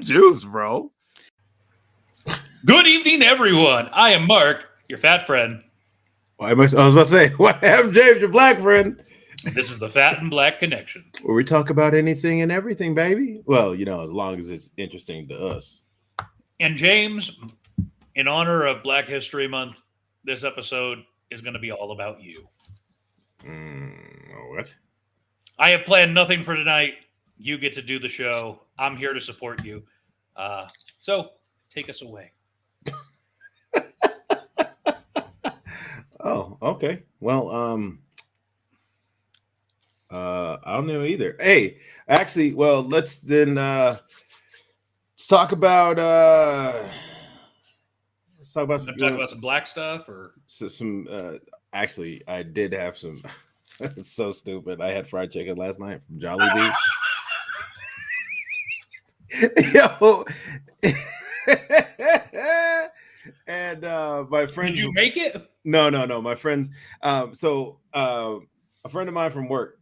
juiced, bro. Good evening, everyone. I am Mark, your fat friend. I was about to say, I'm James, your black friend. This is the Fat and Black Connection. Where we talk about anything and everything, baby. Well, as long as it's interesting to us. And James, in honor of Black History Month, this episode is going to be all about you. What? I have planned nothing for tonight. You get to do the show. I'm here to support you. So take us away. Oh, okay. Well, I don't know either. Hey, actually, well, let's talk about Talk about some black stuff or some actually I did have some. It's so stupid. I had fried chicken last night from Jollibee. Yo. And my friends. Did you make it? No. My friends. So a friend of mine from work,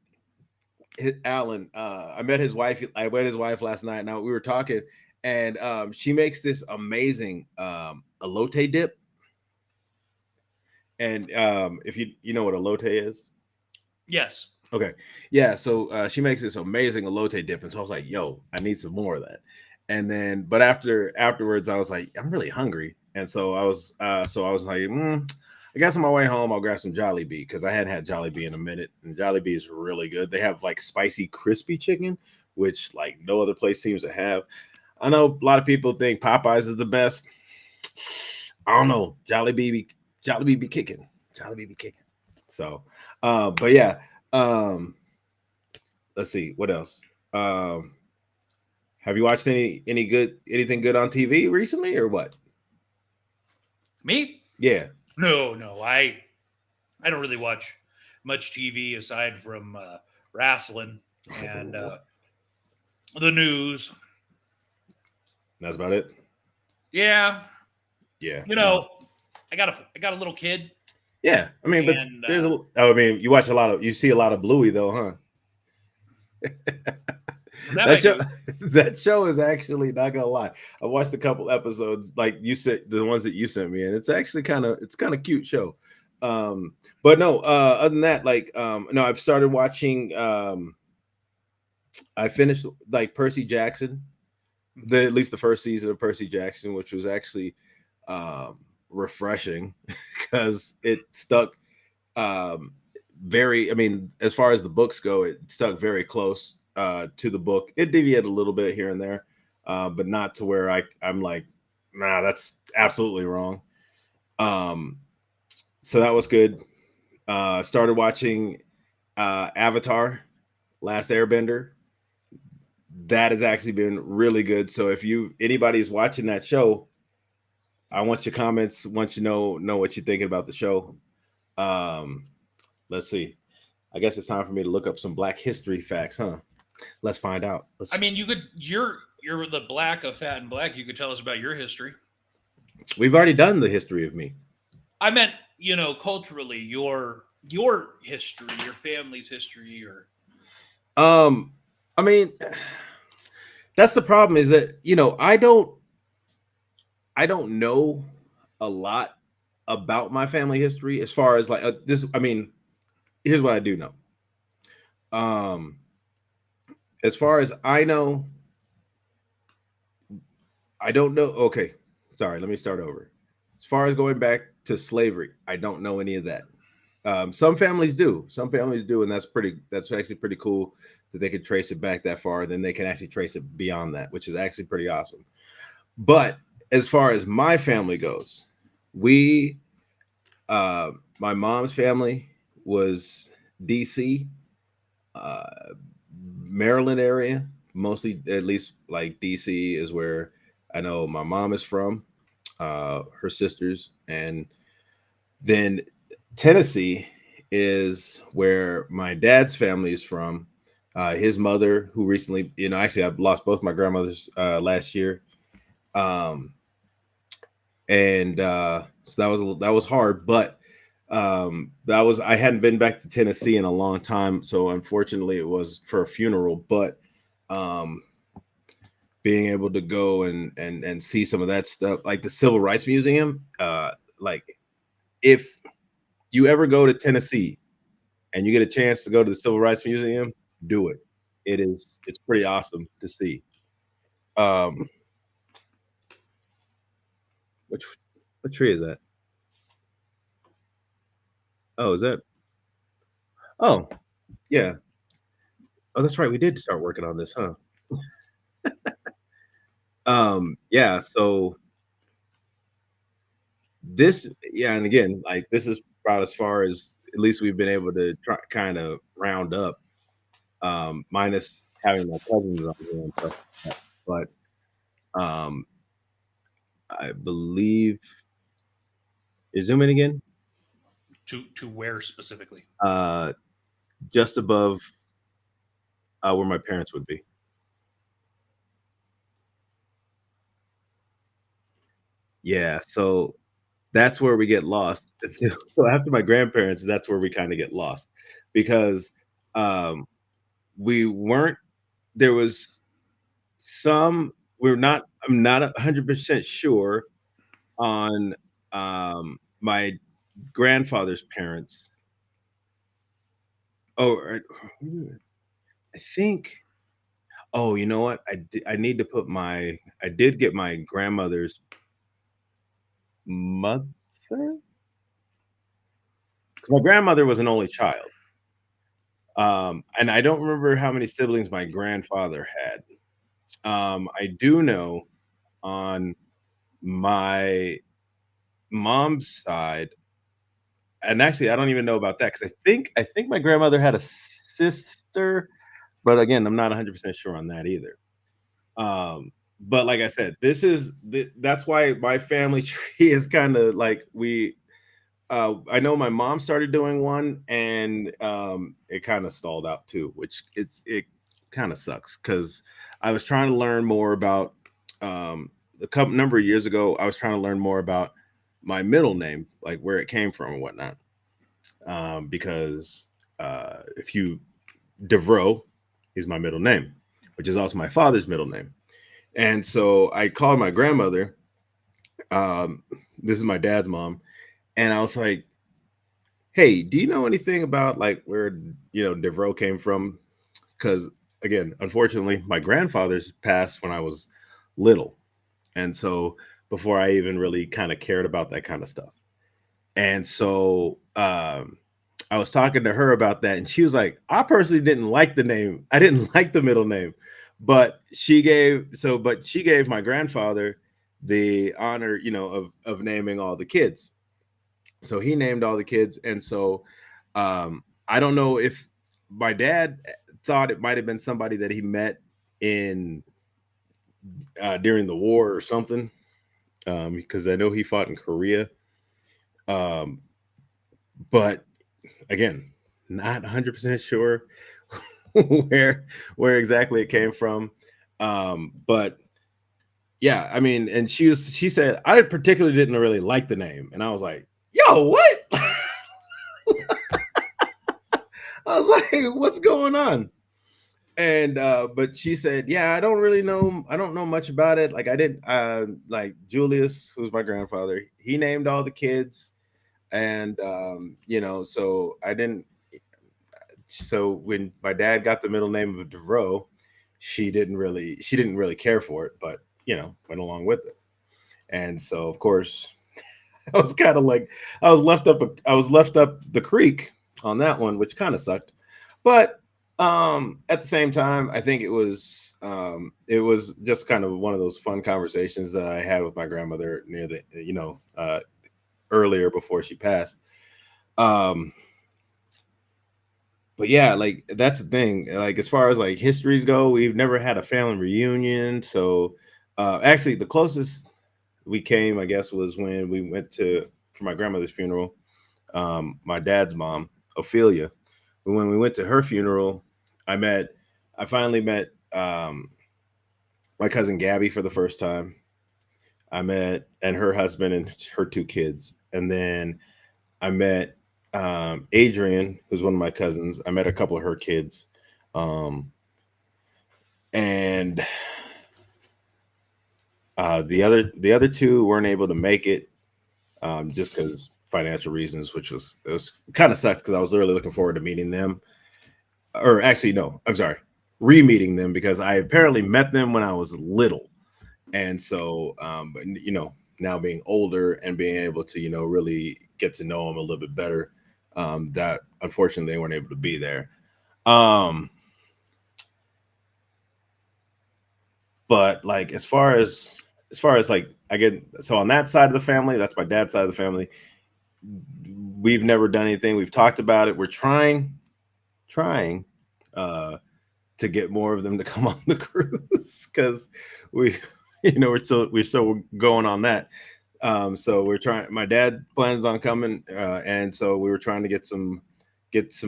Alan. I met his wife. I met his wife last night. Now we were talking, and she makes this amazing elote dip. And if you know what elote is. Yes. Okay. Yeah. So she makes this amazing elote dip, and so I was like, "Yo, I need some more of that." And then, but afterwards, I was like, "I'm really hungry," and so I was like, "I guess on my way home, I'll grab some Jollibee because I hadn't had Jollibee in a minute, and Jollibee is really good. They have like spicy, crispy chicken, which like no other place seems to have. I know a lot of people think Popeyes is the best. I don't know. Jollibee be kicking. Jollibee be kicking. So, but yeah, let's see what else. Have you watched anything good on TV recently or what? Me? Yeah. No. I don't really watch much TV aside from wrestling and the news. That's about it. Yeah. Yeah. I got a little kid. Yeah, I mean, but there's you see a lot of Bluey though, huh? That show is actually, not gonna lie, I watched a couple episodes, like you said, the ones that you sent me, and it's actually kind of cute show. But no, other than that, like no, I've started watching. I finished like Percy Jackson, at least the first season of Percy Jackson, which was actually refreshing because it stuck very, I mean, as far as the books go, it stuck very close to the book. It deviated a little bit here and there, but not to where I'm like, nah, that's absolutely wrong. So that was good. Started watching Avatar Last Airbender. That has actually been really good. So if anybody's watching that show, I want your comments. Want you know what you're thinking about the show. Let's see. I guess it's time for me to look up some Black history facts, huh? Let's find out. I mean, you're the Black of Fat and Black. You could tell us about your history. We've already done the history of me. I meant, culturally, your history, your family's history, or. I mean, that's the problem. Is that I don't know a lot about my family history as far as like this. I mean, here's what I do know. As far as I know, I don't know. Okay, sorry. Let me start over. As far as going back to slavery, I don't know any of that. Some families do. And that's actually pretty cool that they could trace it back that far. Then they can actually trace it beyond that, which is actually pretty awesome. But as far as my family goes, my mom's family was DC, Maryland area, mostly, at least like DC is where I know my mom is from, her sisters, and then Tennessee is where my dad's family is from. His mother, who recently, actually I lost both my grandmothers last year. And so that was hard, but I hadn't been back to Tennessee in a long time, so unfortunately it was for a funeral. But being able to go and see some of that stuff, like the Civil Rights Museum. Like if you ever go to Tennessee and you get a chance to go to the Civil Rights Museum, do it. It's pretty awesome to see. Um, which what tree is that? Oh, is that? Oh, yeah. Oh, that's right. We did start working on this, huh? Yeah. So yeah, and again, like this is about as far as at least we've been able to try kind of round up, minus having my cousins on here and stuff like that. But I believe is zoom in again. To where specifically? Uh, just above where my parents would be. Yeah, so that's where we get lost. So after my grandparents, that's where we kind of get lost because um, we weren't. There was some. We're not. I'm not 100% sure on my grandfather's parents. Oh, I think. Oh, you know what? I need to put my. I did get my grandmother's mother. 'Cause my grandmother was an only child. And I don't remember how many siblings my grandfather had. I do know on my mom's side, and actually I don't even know about that because I think my grandmother had a sister, but again, I'm not 100% sure on that either. But like I said, that's why my family tree is kind of like I know my mom started doing one and it kind of stalled out too, which it kind of sucks because I was trying to learn more about a couple number of years ago, I was trying to learn more about my middle name, like where it came from and whatnot. Because if you Devereaux is my middle name, which is also my father's middle name. And so I called my grandmother. Um, this is my dad's mom, and I was like, "Hey, do you know anything about like where Devereaux came from?" Because again, unfortunately, my grandfather's passed when I was little, and so before I even really kind of cared about that kind of stuff. And so I was talking to her about that, and she was like, "I personally didn't like the name. I didn't like the middle name, but she gave my grandfather the honor, of naming all the kids. So he named all the kids, and so I don't know if my dad thought it might have been somebody that he met in during the war or something, because I know he fought in Korea. Um, but again, not 100% sure where exactly it came from. But yeah, I mean, and she said I particularly didn't really like the name, and I was like, "Yo, what?" I was like, "What's going on?" And but she said, "Yeah, I don't know much about it. Like I did like Julius, who's my grandfather, he named all the kids, and so I didn't so when my dad got the middle name of DeVoe, she didn't really care for it, but went along with it. And so of course I was kind of like I was left up the creek on that one, which kind of sucked. But at the same time, I think it was just kind of one of those fun conversations that I had with my grandmother near the earlier before she passed. Um but yeah, like that's the thing. Like as far as like histories go, we've never had a family reunion. So actually the closest we came, I guess, was when we went to for my grandmother's funeral. My dad's mom, Ophelia. When we went to her funeral, I met I finally met my cousin Gabby for the first time. I met and her husband and her two kids. And then I met Adrian, who's one of my cousins. I met a couple of her kids. Um, and The other two weren't able to make it, just because financial reasons, which was it was kind of sucked because I was really looking forward to meeting them. Or actually, no, I'm sorry, re-meeting them because I apparently met them when I was little, and so but now being older and being able to really get to know them a little bit better, that unfortunately they weren't able to be there. Um, but like as far as like I get so on that side of the family, that's my dad's side of the family. We've never done anything. We've talked about it. We're trying uh to get more of them to come on the cruise because we we're still going on that. So we're trying. My dad plans on coming, and so we were trying to get some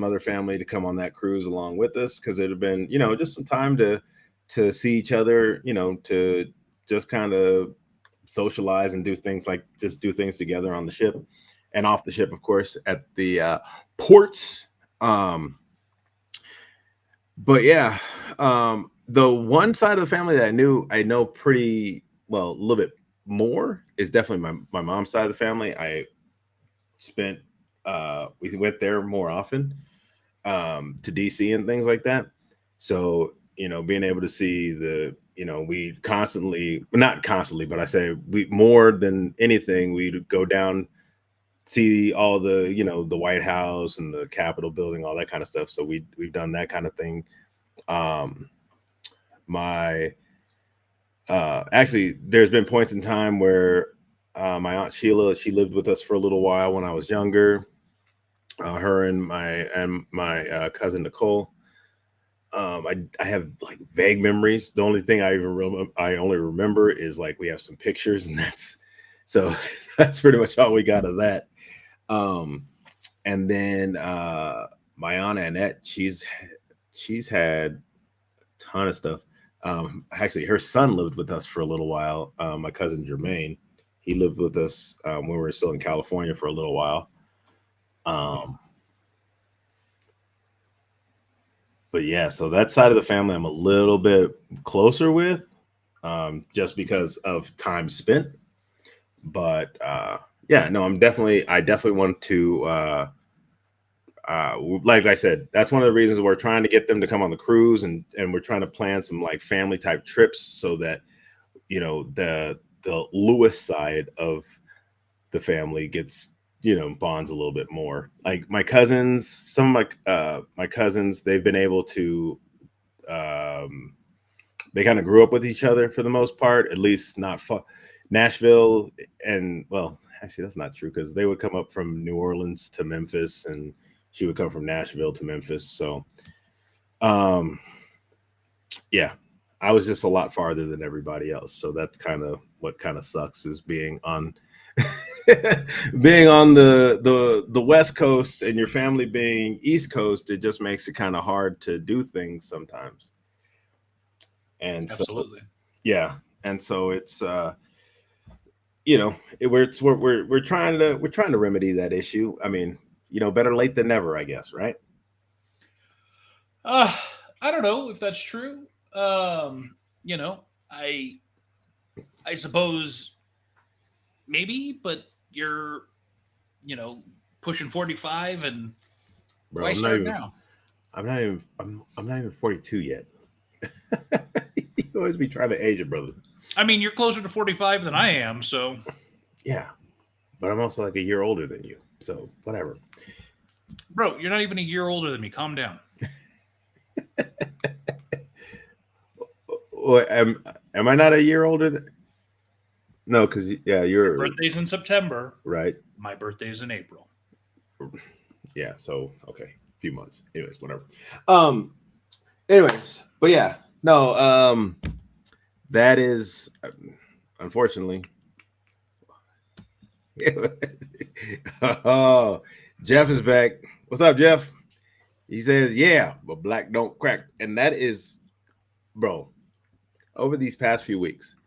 other family to come on that cruise along with us because it had been just some time to see each other, to just kind of socialize and do things like just do things together on the ship and off the ship, of course, at the ports. But yeah, the one side of the family that I know pretty well, a little bit more, is definitely my mom's side of the family. I spent we went there more often, to DC and things like that. So being able to see we constantly, not constantly, but I say we more than anything, we'd go down, see all the White House and the Capitol building, all that kind of stuff. So we've done that kind of thing. um my Actually, there's been points in time where my aunt Sheila, she lived with us for a little while when I was younger. Her and my cousin Nicole. I have like vague memories. The only thing I only remember is like we have some pictures, and that's so that's pretty much all we got of that. Um, and then my aunt Annette, she's had a ton of stuff. Actually, her son lived with us for a little while. My cousin Jermaine, he lived with us when we were still in California for a little while. Um, but yeah, so that side of the family I'm a little bit closer with, just because of time spent. But yeah, no, I definitely want to. Like I said, that's one of the reasons we're trying to get them to come on the cruise, and we're trying to plan some like family type trips so that the Lewis side of the family gets bonds a little bit more. Like my cousins, some of my cousins, they've been able to um, they kind of grew up with each other for the most part, at least not Nashville. And well, actually that's not true because they would come up from New Orleans to Memphis, and she would come from Nashville to Memphis. So um yeah, I was just a lot farther than everybody else. So that's kind of what kind of sucks, is being on being on the West Coast and your family being East Coast. It just makes it kind of hard to do things sometimes. And so Absolutely. yeah, and so it's we're trying to remedy that issue. I mean, better late than never, I guess, right? Uh, I don't know if that's true. You know, I suppose maybe, but you're, you know, pushing 45 and Bro, why I'm not start even now? I'm not even 42 yet. You always be trying to age it, brother. I mean, you're closer to 45 than I am, so Yeah, but I'm also like a year older than you, so whatever. bro, you're not even a year older than me. Calm down. Well, am I not a year older than? No, because yeah, Your you're birthday's in September. right. My birthday's in April. Yeah, so okay, a few months. Anyways, whatever. Um, anyways, but yeah, no, that is unfortunately. Oh, Jeff is back. What's up, Jeff? He says, "Yeah, but black don't crack," and that is, bro. Over these past few weeks,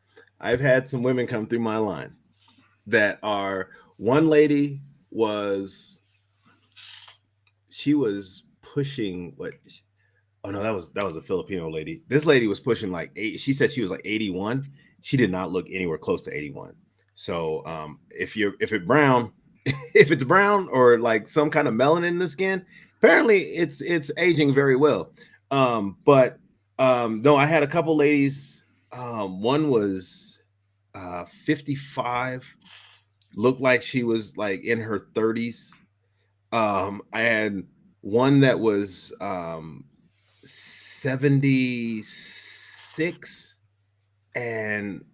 I've had some women come through my line that are. One lady was she was pushing what. Oh no, that was a Filipino lady. This lady was pushing like eight. She said she was like 81. she did not look anywhere close to 81. So if it's brown, if it's brown or like some kind of melanin in the skin, apparently it's aging very well. But no, I had a couple ladies. One was 55, looked like she was like in her 30s. I had one that was 76, and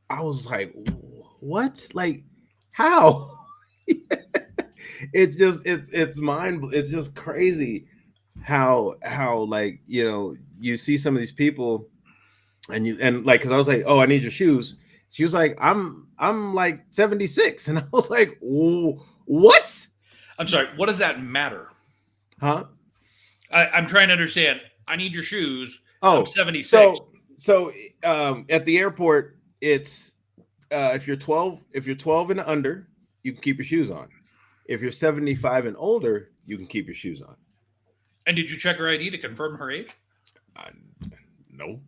I was like, what? Like, how? It's just it's just crazy how like, you know, you see some of these people and like, because I was like, oh, I need your shoes. She was like, I'm like 76, and I was like, what? I'm sorry. What does that matter? Huh? I'm trying to understand. I need your shoes. Oh, I'm 76. So at the airport, it's if you're 12 and under, you can keep your shoes on. If you're 75 and older, you can keep your shoes on. And did you check her ID to confirm her age? No,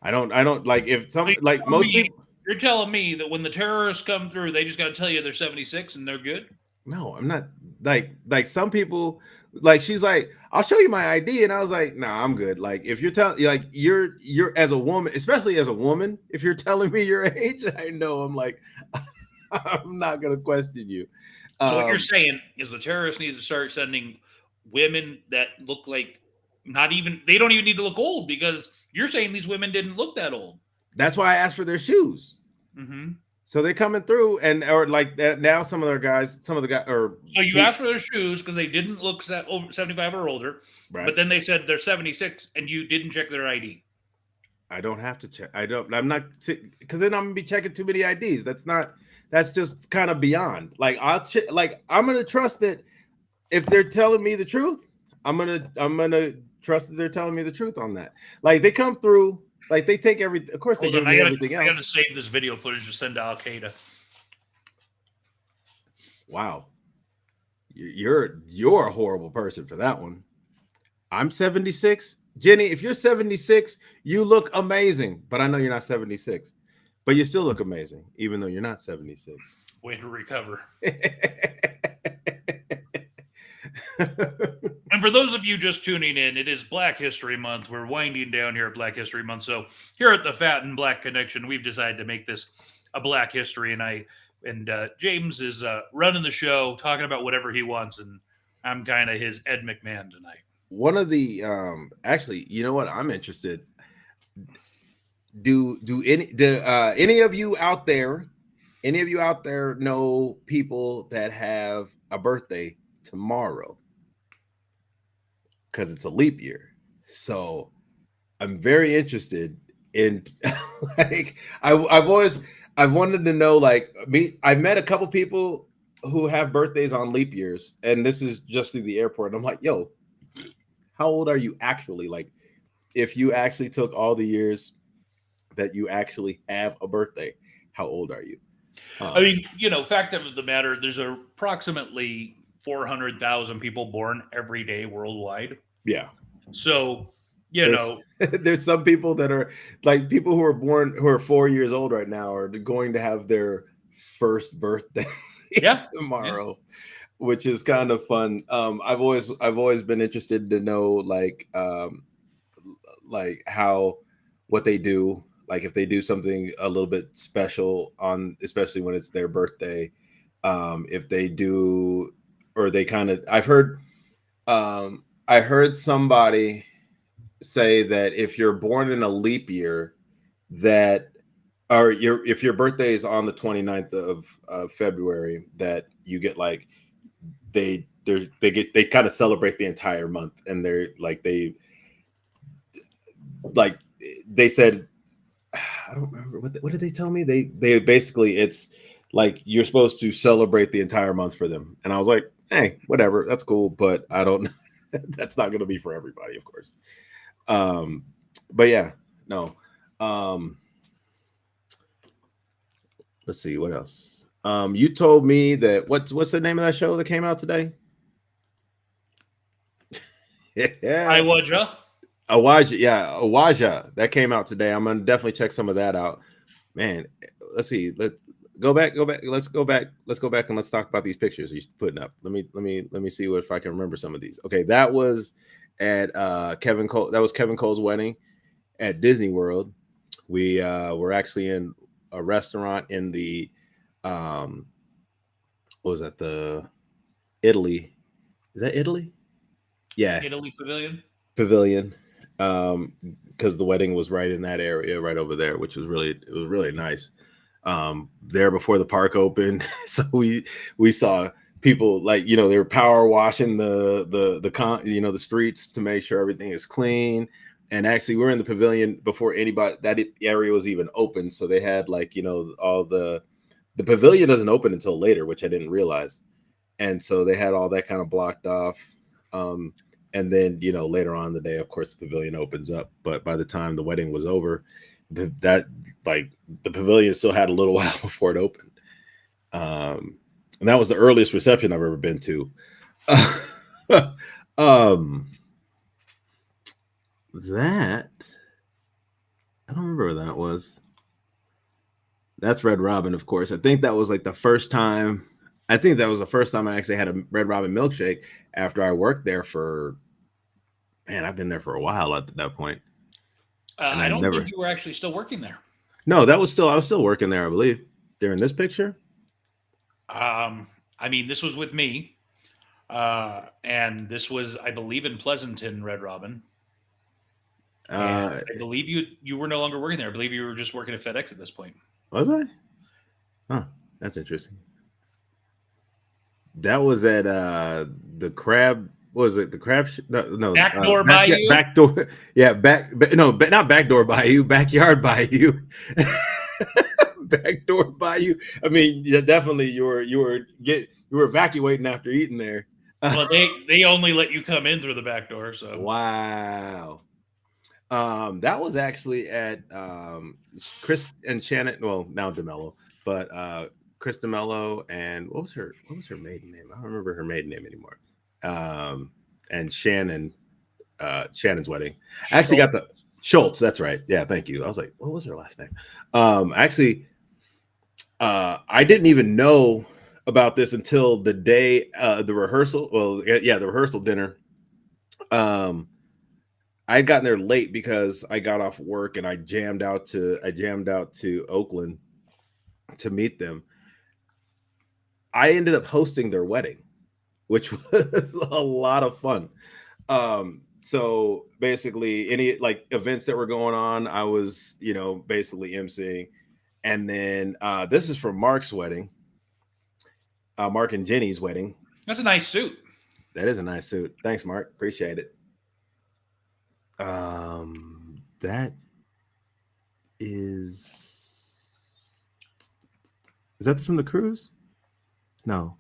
I don't like, if some like most people. You're telling me that when the terrorists come through, they just got to tell you they're 76 and they're good? No, I'm not. Like some people, like, she's like, I'll show you my ID, and I was like, nah, I'm good. Like, if you're telling, like, you're as a woman, especially as a woman, if you're telling me your age, I know I'm like, I'm not gonna question you. So what you're saying is the terrorists need to start sending women that look like they don't even need to look old, because you're saying these women didn't look that old. That's why I asked for their shoes. Mm-hmm. So they're coming through, and or like that now. Some of the guys, or so you asked for their shoes because they didn't look over 75 or older, right? But then they said they're 76, and you didn't check their ID. I don't have to check. I'm not, because then I'm gonna be checking too many IDs. That's just kind of beyond. Like, I'll check. Like, I'm gonna trust that if they're telling me the truth, I'm gonna trust that they're telling me the truth on that. Like, they come through. Like, they take everything. Of course, they give me everything else. I gotta save this video footage to send to Al Qaeda. Wow, you're a horrible person for that one. I'm 76, Jenny. If you're 76, you look amazing. But I know you're not 76. But you still look amazing, even though you're not 76. Way to recover. And for those of you just tuning in, it is Black History Month. We're winding down here at Black History Month. So here at the Fat and Black Connection, we've decided to make this a Black History night. And James is running the show, talking about whatever he wants. And I'm kind of his Ed McMahon tonight. One of the actually, you know what? I'm interested. Do any of you out there know people that have a birthday tomorrow? Because it's a leap year. So I'm very interested in like, I've wanted to know, like, I've met a couple people who have birthdays on leap years, and this is just through the airport. And I'm like, yo, how old are you actually? Like, if you actually took all the years that you actually have a birthday, how old are you? I mean, fact of the matter, there's approximately 400,000 people born every day worldwide. Yeah. So, there's some people that are like, people who are born, who are 4 years old right now, are going to have their first birthday tomorrow, which is kind of fun. I've always been interested to know, like how, what they do, like if they do something a little bit special on, especially when it's their birthday, if they do, or they kind of, I heard somebody say that if you're born in a leap year, that, or if your birthday is on the 29th of February, that you get like, they kind of celebrate the entire month, and they said, I don't remember what did they tell me? They basically, it's like you're supposed to celebrate the entire month for them, and I was like, hey, whatever, that's cool, but I don't. That's not going to be for everybody, of course. But yeah, no. Let's see what else. You told me that what's the name of that show that came out today? Iwaja. Awaja, that came out today. I'm gonna definitely check some of that out. Man, let's see. Let's go back. Go back. Let's go back. Let's go back and let's talk about these pictures you're putting up. Let me see what if I can remember some of these. Okay, that was at Kevin Cole. That was Kevin Cole's wedding at Disney World. We were actually in a restaurant in the what was that, the Italy? Is that Italy? Yeah, Italy Pavilion. pavilion. Because the wedding was right in that area, right over there, which was really nice. There before the park opened, so we saw people, like, they were power washing the streets to make sure everything is clean. And actually, we're in the pavilion before anybody that area was even open. So they had, like, all the pavilion doesn't open until later, which I didn't realize. And so they had all that kind of blocked off. And then, later on in the day, of course, the pavilion opens up. But by the time the wedding was over, that like the pavilion still had a little while before it opened. And that was the earliest reception I've ever been to. That I don't remember what that was. That's Red Robin, of course. I think that was like the first time. I think that was the first time I actually had a Red Robin milkshake after I worked there for. Man, I've been there for a while at that point, and I I don't never. think you were actually still working there. No, I was still working there, I believe, during this picture. I mean, this was with me, and this was, I believe, in Pleasanton, Red Robin. And Uh, I believe you were no longer working there. I believe you were just working at FedEx at this point. was I? Huh, that's interesting. That was at the crab. What was it? The crab? No, Backdoor Bayou. back door. Yeah, no, not backdoor Bayou. Backyard Bayou. Backdoor Bayou. I mean, yeah, definitely. You were evacuating after eating there. Well, they only let you come in through the back door. So Wow. That was actually at Chris and Shannon. Well, now DeMello, but Chris DeMello, and what was her maiden name? I don't remember her maiden name anymore. And Shannon's wedding. I actually got the Schultz. That's right. Yeah, thank you. I was like, what was her last name? Actually, I didn't even know about this until the day the rehearsal. Well, yeah, the rehearsal dinner. I'd gotten there late because I got off work and I jammed out to Oakland to meet them. I ended up hosting their wedding, which was a lot of fun. So basically any like events that were going on, I was, basically emceeing. And then this is for Mark's wedding, Mark and Jenny's wedding. that's a nice suit. That is a nice suit. Thanks, Mark. Appreciate it. That is that from the cruise? No.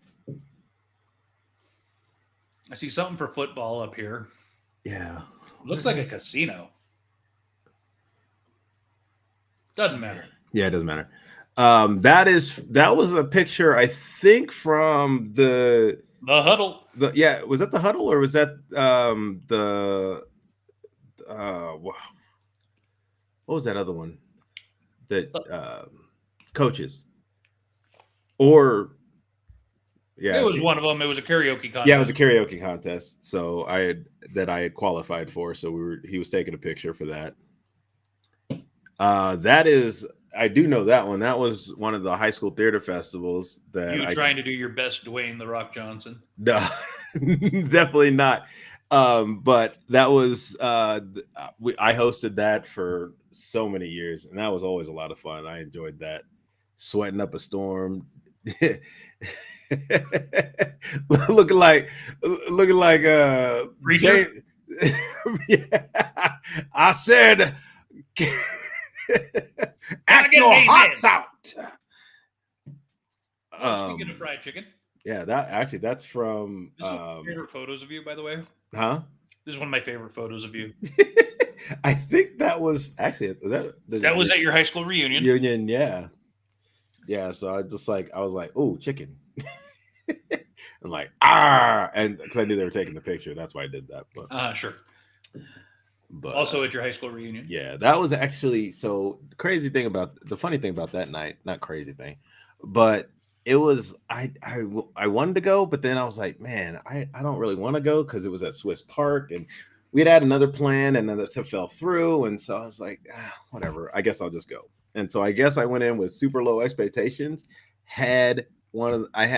I see something for football up here. Yeah. Looks like a casino. Doesn't matter. Yeah, it doesn't matter. That was a picture, I think, from The huddle. yeah, was that the huddle, or was that the what was that other one that coaches, or yeah, It was one of them. It was a karaoke contest. yeah, it was a karaoke contest. So I had qualified for. So he was taking a picture for that. That is, I do know that one. That was one of the high school theater festivals that You trying to do your best, Dwayne the Rock Johnson? No, definitely not. But that was I hosted that for so many years, and that was always a lot of fun. I enjoyed that, sweating up a storm, looking like Preacher? yeah. I said, act get your an hearts amen." out. Speaking of fried chicken, Yeah, that's from this is one of my favorite photos of you, by the way. huh? This is one of my favorite photos of you. I think that was actually That was at your high school reunion. Union, yeah. So I was like, oh, chicken. I'm like, and because I knew they were taking the picture, that's why I did that. But Sure. But Also at your high school reunion. yeah, that was actually so the funny thing about that night, not crazy thing, but it was I wanted to go, but then I was like, man, I don't really want to go because it was at Swiss Park and we'd had another plan and then it fell through. And so I was like, whatever, I guess I'll just go. And so I guess I went in with super low expectations, I had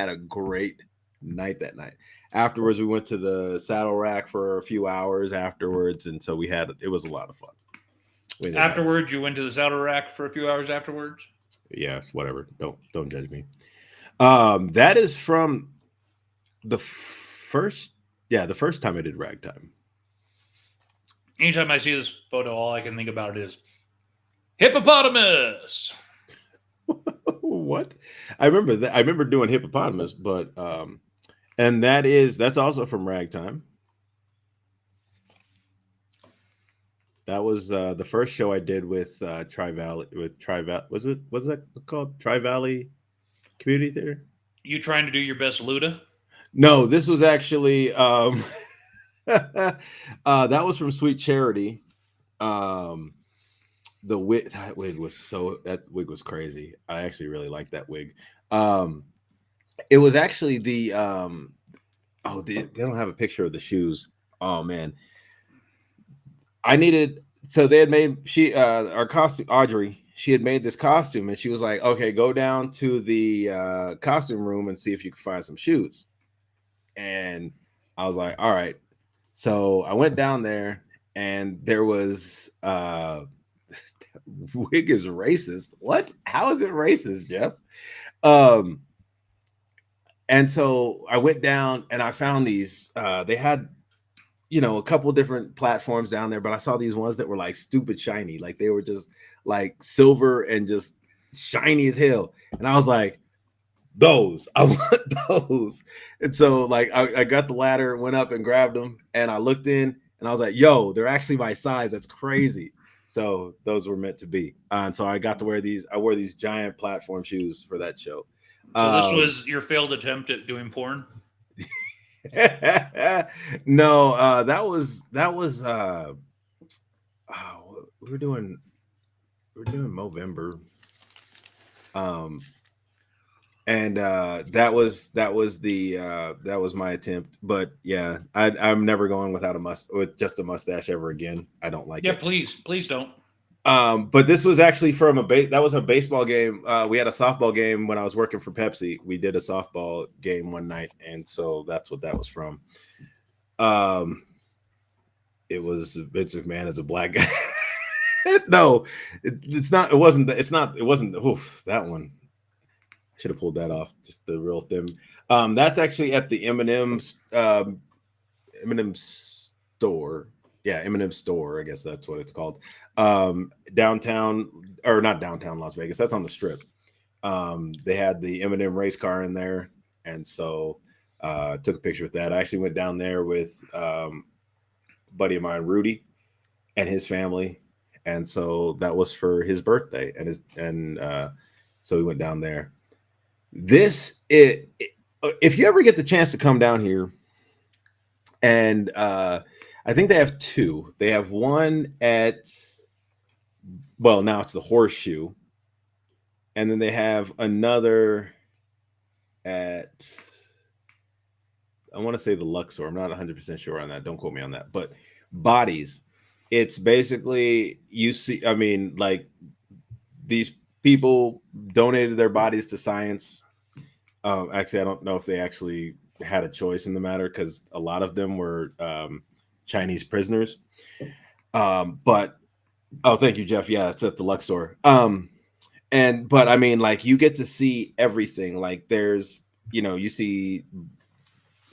a great night that night. Afterwards, we went to the Saddle Rack for a few hours afterwards, and so it was a lot of fun. Afterwards, you went to the Saddle Rack for a few hours afterwards. Yes, whatever. Don't judge me. That is from the first time I did ragtime. Anytime I see this photo, all I can think about is hippopotamus. What? I remember that. I remember doing hippopotamus, but and that's also from ragtime. That was the first show I did with Tri-Valley. Was that called Tri-Valley Community Theater? You trying to do your best, Luda? No, this was actually that was from Sweet Charity. That wig was crazy. I actually really liked that wig. It was actually they don't have a picture of the shoes. Oh man. They had made our costume, Audrey, she had made this costume and she was like, okay, go down to the costume room and see if you can find some shoes. And I was like, all right. So I went down there and there was wig is racist. What? How is it racist, Jeff? And so I went down and I found these, they had a couple different platforms down there, but I saw these ones that were like stupid shiny, like they were just like silver and just shiny as hell. And I was like, I want those. And so like I got the ladder, went up and grabbed them, and I looked in and I was like, yo, they're actually my size. That's crazy. So those were meant to be. And so I got to wear these. I wore these giant platform shoes for that show. So this was your failed attempt at doing porn? No, that was we're doing Movember. And that was my attempt. But yeah, I'm never going with just a mustache ever again. I don't like it. Yeah, please don't. But this was actually from that was a baseball game. We had a softball game when I was working for Pepsi. We did a softball game one night, and so that's what that was from. It was Vince McMahon as a black guy. No, it's not. It wasn't. It's not. It wasn't. Oof, that one. I should have pulled that off. Just the real thin. That's actually at the M&M's store. Yeah, M&M store. I guess that's what it's called. Downtown, or not downtown Las Vegas. That's on the Strip. They had the M&M race car in there, and so took a picture with that. I actually went down there with a buddy of mine, Rudy, and his family, and so that was for his birthday, and so we went down there. If you ever get the chance to come down here, and I think they have two. They have one now it's the Horseshoe, and then they have another at, I want to say the Luxor. I'm not 100% sure on that. Don't quote me on that. But Bodies, it's basically, like these people donated their bodies to science. Actually, I don't know if they actually had a choice in the matter because a lot of them were Chinese prisoners. But thank you, Jeff. Yeah, it's at the Luxor. But I mean, like, you get to see everything. Like, there's, you see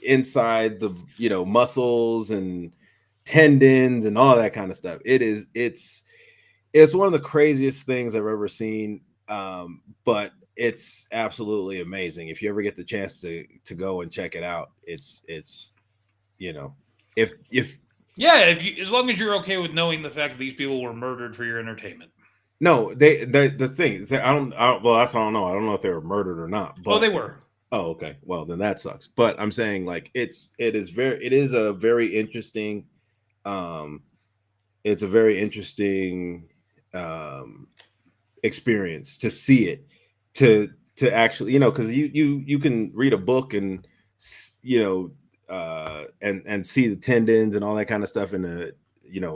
inside the, muscles and tendons and all that kind of stuff. It's one of the craziest things I've ever seen. But it's absolutely amazing. If you ever get the chance to go and check it out, it's as long as you're okay with knowing the fact that these people were murdered for your entertainment. No, the thing I don't know. I don't know if they were murdered or not. But, they were. Oh, okay. Well, then that sucks. But I'm saying, like, it is a very interesting it's a very interesting um, experience to see it, to actually, because you can read a book and and see the tendons and all that kind of stuff in a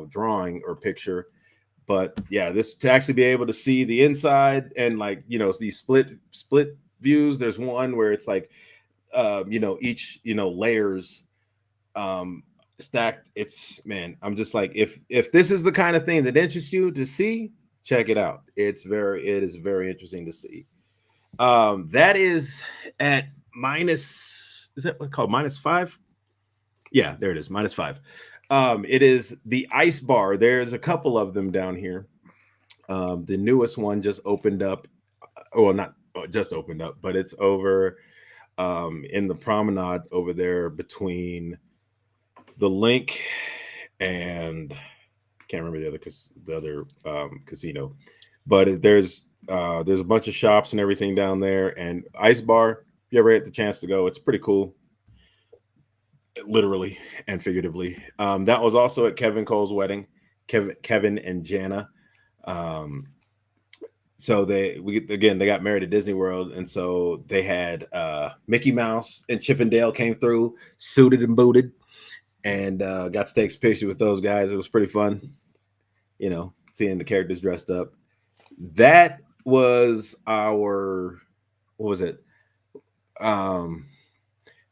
drawing or picture. But yeah, this to actually be able to see the inside and like these split views. There's one where it's like each layers um stacked. It's, man, I'm just like, if this is the kind of thing that interests you to see, check it out. It is very interesting to see. That is at minus, is that what called -5? Yeah, there it is, -5. It is the Ice Bar. There's a couple of them down here. The newest one just opened up. Well, not just opened up, but it's over in the promenade over there between the Link and can't remember the other casino. But there's a bunch of shops and everything down there. And Ice Bar, if you ever get the chance to go, it's pretty cool, literally and figuratively. That was also at Kevin Cole's wedding, Kevin and Jana. So they got married at Disney World, and so they had Mickey Mouse and Chip and Dale came through, suited and booted, and got to take some pictures with those guys. It was pretty fun, seeing the characters dressed up. That was our, what was it?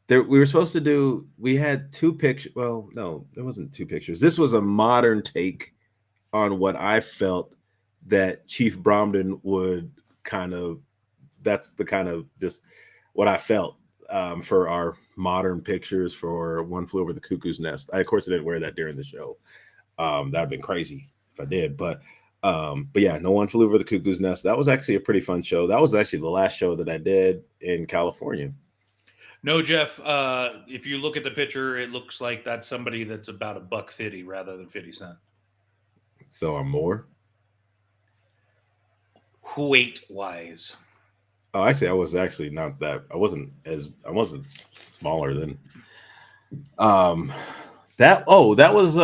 We were supposed to do, we had 2 pictures. Well, no, there wasn't 2 pictures. This was a modern take on what I felt that Chief Bromden would that's the kind of just what I felt for our modern pictures for One Flew Over the Cuckoo's Nest. Of course, I didn't wear that during the show. That'd have been crazy if I did, but yeah, No One Flew Over the Cuckoo's Nest. That was actually a pretty fun show. That was actually the last show that I did in California. No, Jeff, if you look at the picture, it looks like that's somebody that's about $1.50 rather than 50 cents. So I'm more weight wise. Oh, actually, I was actually not that. I wasn't smaller than. That was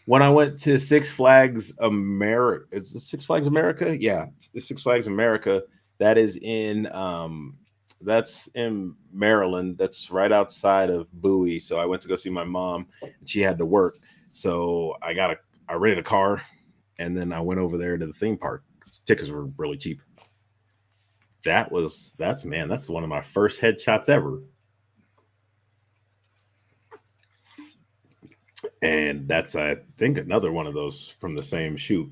when I went to Six Flags America. Is it Six Flags America? Yeah, the Six Flags America. That is in that's in Maryland. That's right outside of Bowie. So I went to go see my mom, and she had to work. So I rented a car, and then I went over there to the theme park. Tickets were really cheap. That's one of my first headshots ever. And that's, I think, another one of those from the same shoot.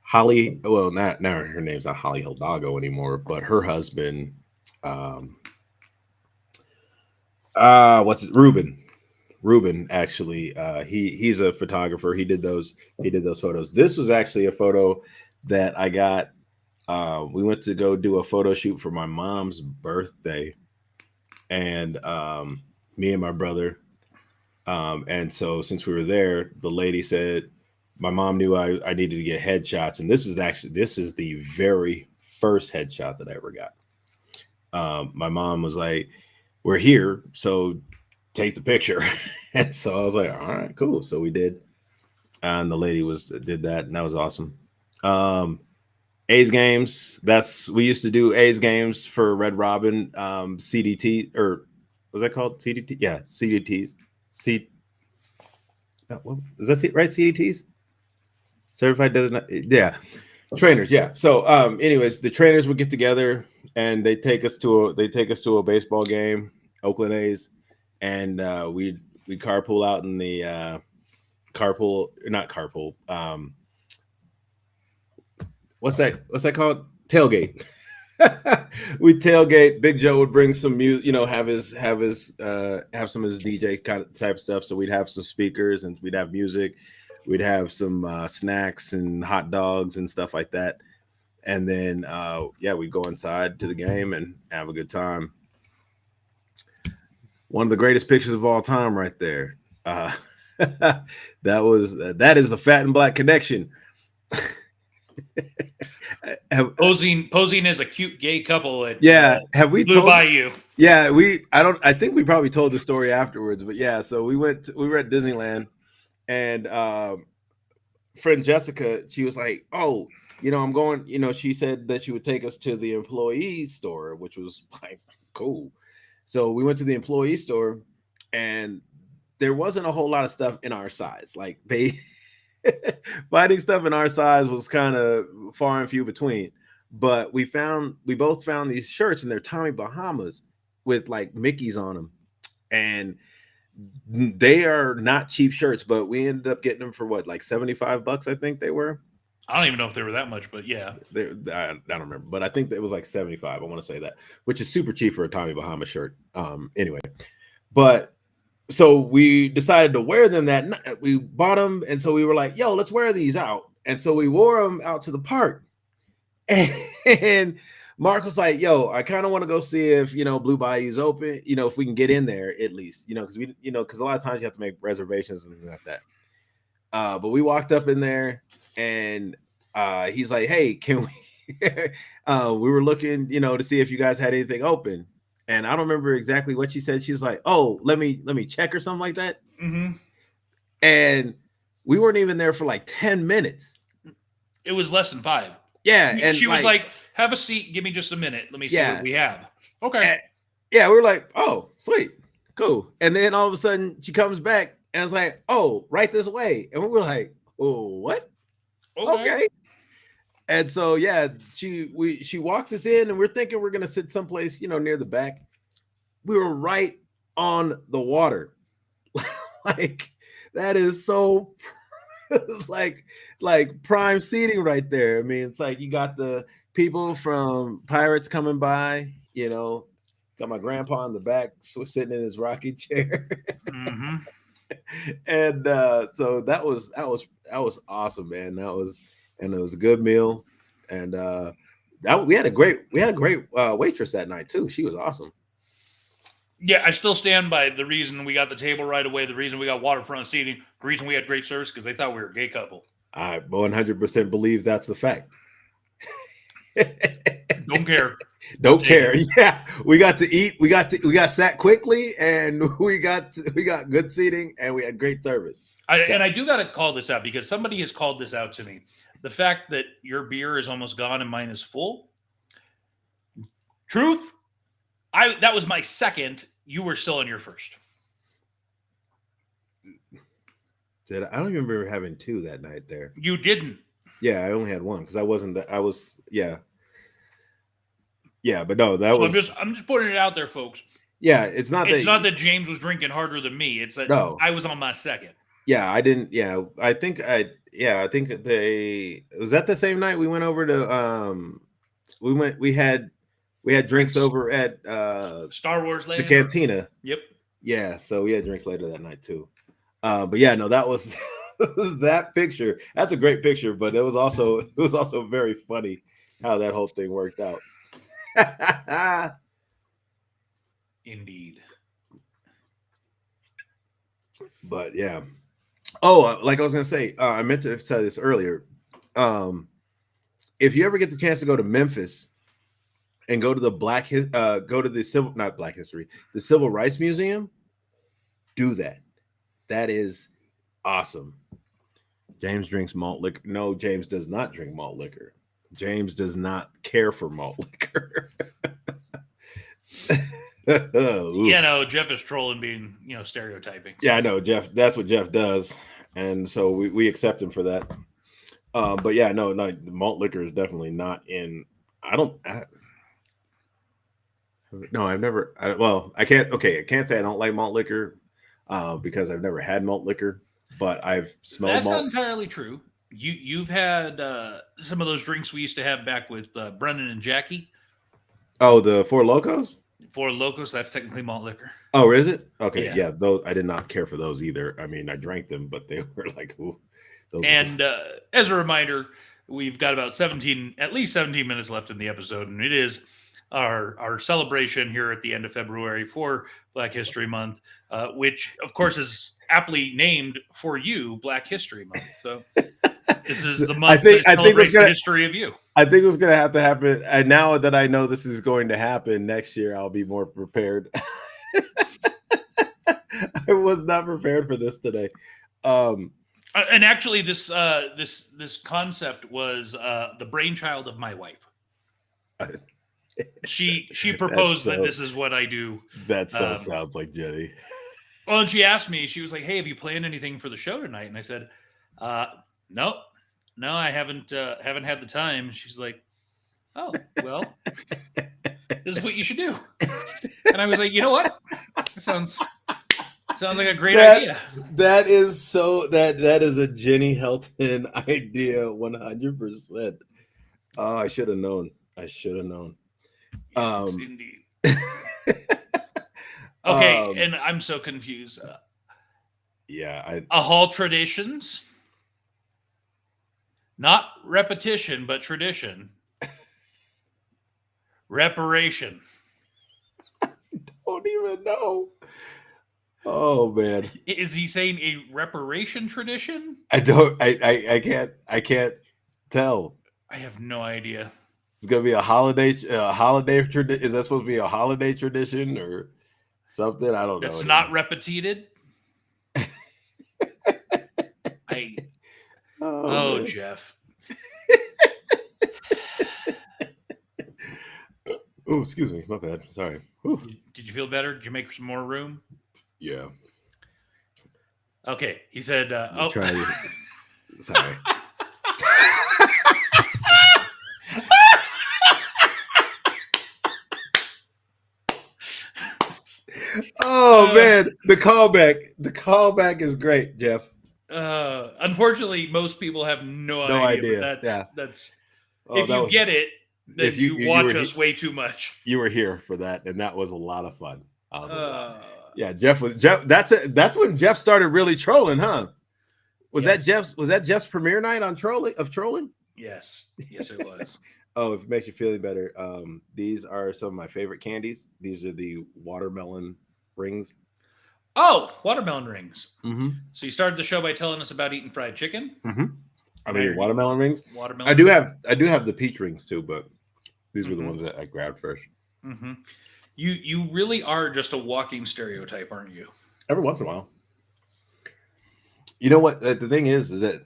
Holly, well, not now her name's not Holly Hidalgo anymore, but her husband, Ruben, actually, he's a photographer. He did those photos. This was actually a photo that I got. We went to go do a photo shoot for my mom's birthday, and me and my brother. And so since we were there, the lady said my mom knew I needed to get headshots, and this is the very first headshot that I ever got. My mom was like, "We're here, so take the picture." And so I was like, "All right, cool." So we did, and the lady did that, and that was awesome. A's games. We used to do A's games for Red Robin, CDT, or was that called CDT? Yeah, CDTs. Is that right? CDTs, certified doesn't. Yeah, trainers. Yeah. So, anyways, the trainers would get together and they take us to a baseball game, Oakland A's, and we carpool out in the not carpool. What's that called? Tailgate. We tailgate. Big Joe would bring some music, have some of his DJ kind of type stuff. So we'd have some speakers and we'd have music. We'd have some snacks and hot dogs and stuff like that. And then we'd go inside to the game and have a good time. One of the greatest pictures of all time, right there. That is the Fat and Black Connection. Posing as a cute gay couple at have we Blue Bayou. I think we probably told the story afterwards, but yeah, so we were at Disneyland, And friend Jessica, she was like, "Oh, I'm going." She said that she would take us to the employee store, which was like cool. So we went to the employee store, and there wasn't a whole lot of stuff in our size. Like they finding stuff in our size was kind of far and few between. But we both found these shirts, and they're Tommy Bahamas with like Mickey's on them, and they are not cheap shirts. But we ended up getting them for what, like $75, I think they were. I don't even know if they were that much, but yeah. I don't remember, but I think it was like 75. I want to say that, which is super cheap for a Tommy Bahama shirt. Anyway, but so we decided to wear them that night. We bought them, and so we were like, "Yo, let's wear these out." And so we wore them out to the park. And Mark was like, "Yo, I kind of want to go see if Blue Bayou's open. If we can get in there at least. Because a lot of times you have to make reservations and things like that." But we walked up in there, and he's like, "Hey, can we?" We were looking, to see if you guys had anything open. And I don't remember exactly what she said. She was like, "Oh, let me check," or something like that. Mm-hmm. And we weren't even there for like 10 minutes. It was less than 5. Yeah. And she was like, "Have a seat. Give me just a minute. Let me see what we have." Okay. And, yeah. We were like, "Oh, sweet. Cool." And then all of a sudden she comes back and it's like, "Oh, right this way." And we were like, "Oh, what?" Okay. And so yeah, she walks us in, and we're thinking we're gonna sit someplace, near the back. We were right on the water. Like that is so like prime seating right there. I mean, it's like you got the people from Pirates coming by, got my grandpa in the back sitting in his rocking chair. Mm-hmm. And so that was awesome, man. And it was a good meal. And we had a great waitress that night too. She was awesome. Yeah, I still stand by the reason we got the table right away, the reason we got waterfront seating, the reason we had great service, because they thought we were a gay couple. I 100% believe that's the fact. Don't care. Don't care. Yeah, we got to eat. We got sat quickly, and we got good seating, and we had great service. And I do got to call this out because somebody has called this out to me. The fact that your beer is almost gone and mine is full. Truth, that was my second. You were still on your first. I don't even remember having 2 that night there. You didn't. Yeah, I only had 1 because I wasn't. Yeah, but no, that was. I'm just putting it out there, folks. Yeah, it's not that James was drinking harder than me. It's that I was on my second. Yeah, I didn't. Yeah, I think they was that the same night we went over to we had drinks over at Star Wars the cantina. Yep. Yeah, so we had drinks later that night too. But yeah, no, that was that picture. That's a great picture, but it was also very funny how that whole thing worked out. Indeed. But yeah. Oh, like I was gonna say, I meant to say this earlier. If you ever get the chance to go to Memphis and go to the the Civil Rights Museum, do that. That is awesome. James drinks malt liquor. No, James does not drink malt liquor. James does not care for malt liquor. Jeff is trolling, being stereotyping. Yeah, I know, Jeff. That's what Jeff does, and so we accept him for that. But yeah, no, the malt liquor is definitely not in. I've never. I can't. Okay, I can't say I don't like malt liquor, because I've never had malt liquor, but I've smelled. That's malt. Not entirely true. You've had some of those drinks we used to have back with Brennan and Jackie. Oh, the Four Locos. Four Locos, that's technically malt liquor. Oh, is it? Okay, yeah. Those I did not care for those either. I mean, I drank them, but they were like, ooh. And as a reminder, we've got about at least 17 minutes left in the episode, and it is our celebration here at the end of February for Black History Month, which of course is aptly named for you, Black History Month. So this is the month that celebrates the history of you. I think what's going to have to happen, and now that I know this is going to happen next year, I'll be more prepared. I was not prepared for this today. And actually, this concept was the brainchild of my wife. She proposed that this is what I do. That so sounds like Jenny. Well, and she asked me. She was like, "Hey, have you planned anything for the show tonight?" And I said, "No, no, I haven't had the time." She's like, "Oh, well, this is what you should do." And I was like, "You know what? That sounds like a great idea." That is so that is a Jenny Helton idea, 100%. Oh, I should have known. Yes, indeed. Okay, and I'm so confused. Hall traditions, not repetition, but tradition. Reparation. Don't even know. Oh man, is he saying a reparation tradition? I can't tell. I have no idea. It's gonna be a holiday tradition. Is that supposed to be a holiday tradition or something? I don't know. It's not repeated. Oh, Jeff. Oh, excuse me. My bad. Sorry. Whew. Did you feel better? Did you make some more room? Yeah. Okay. He said, try this. Sorry. Oh man, the callback is great, Jeff. Unfortunately, most people have no idea. That's if you get it, then if you watch us way too much. You were here for that, and that was a lot of fun. Yeah, Jeff. That's when Jeff started really trolling, huh? Was that Jeff's premiere night on trolling? Yes, it was. Oh, if it makes you feel better, these are some of my favorite candies. These are the watermelon rings. Oh, watermelon rings. Mm-hmm. So you started the show by telling us about eating fried chicken. Mm-hmm. I mean, watermelon rings. Watermelon. I do have the peach rings too, but these were the ones that I grabbed first. Mm-hmm. You really are just a walking stereotype, aren't you? Every once in a while. You know what? The thing is that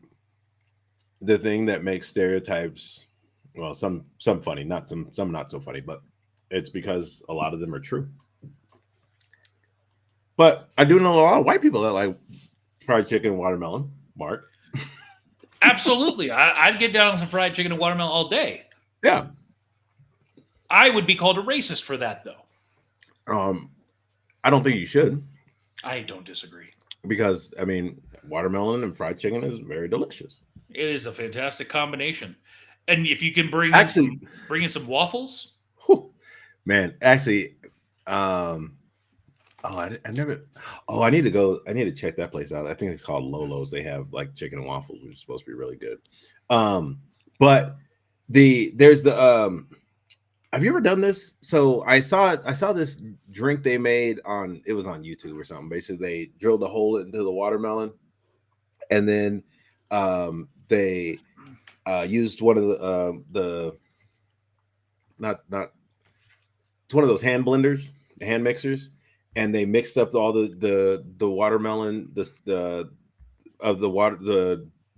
the thing that makes stereotypes, well, some funny, not some not so funny, but it's because a lot of them are true. But I do know a lot of white people that like fried chicken and watermelon. Mark. Absolutely. I'd get down on some fried chicken and watermelon all day. Yeah. I would be called a racist for that, though. I don't think you should. I don't disagree. Because, I mean, watermelon and fried chicken is very delicious. It is a fantastic combination. And if you can bring in some waffles. Whew, man, actually, I need to check that place out. I think it's called Lolo's. They have like chicken and waffles, which is supposed to be really good. But there's the have you ever done this? So I saw this drink they made it was on YouTube or something. Basically, they drilled a hole into the watermelon, and then they used one of the it's one of those hand blenders, the hand mixers, and they mixed up all the watermelon, the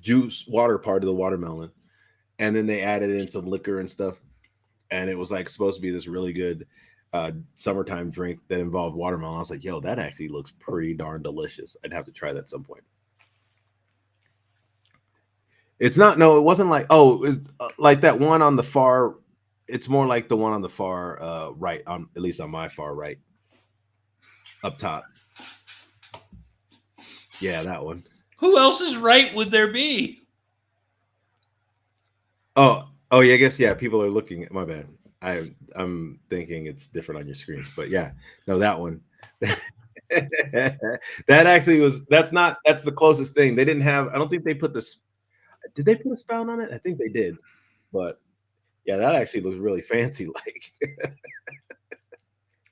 juice water part of the watermelon, and then they added in some liquor and stuff. And it was like supposed to be this really good summertime drink that involved watermelon. I was like, yo, that actually looks pretty darn delicious. I'd have to try that at some point. It wasn't like, it's like that one on the far. It's more like the one on the far right, at least on my far right, up top. Yeah, that one. Who else's right would there be? Oh yeah, I guess people are looking at my bad. I'm thinking it's different on your screen, but yeah, no, that one. That actually that's the closest thing. They didn't have, I don't think they put this. Did they put a spout on it? I think they did, but yeah, that actually looks really fancy. Like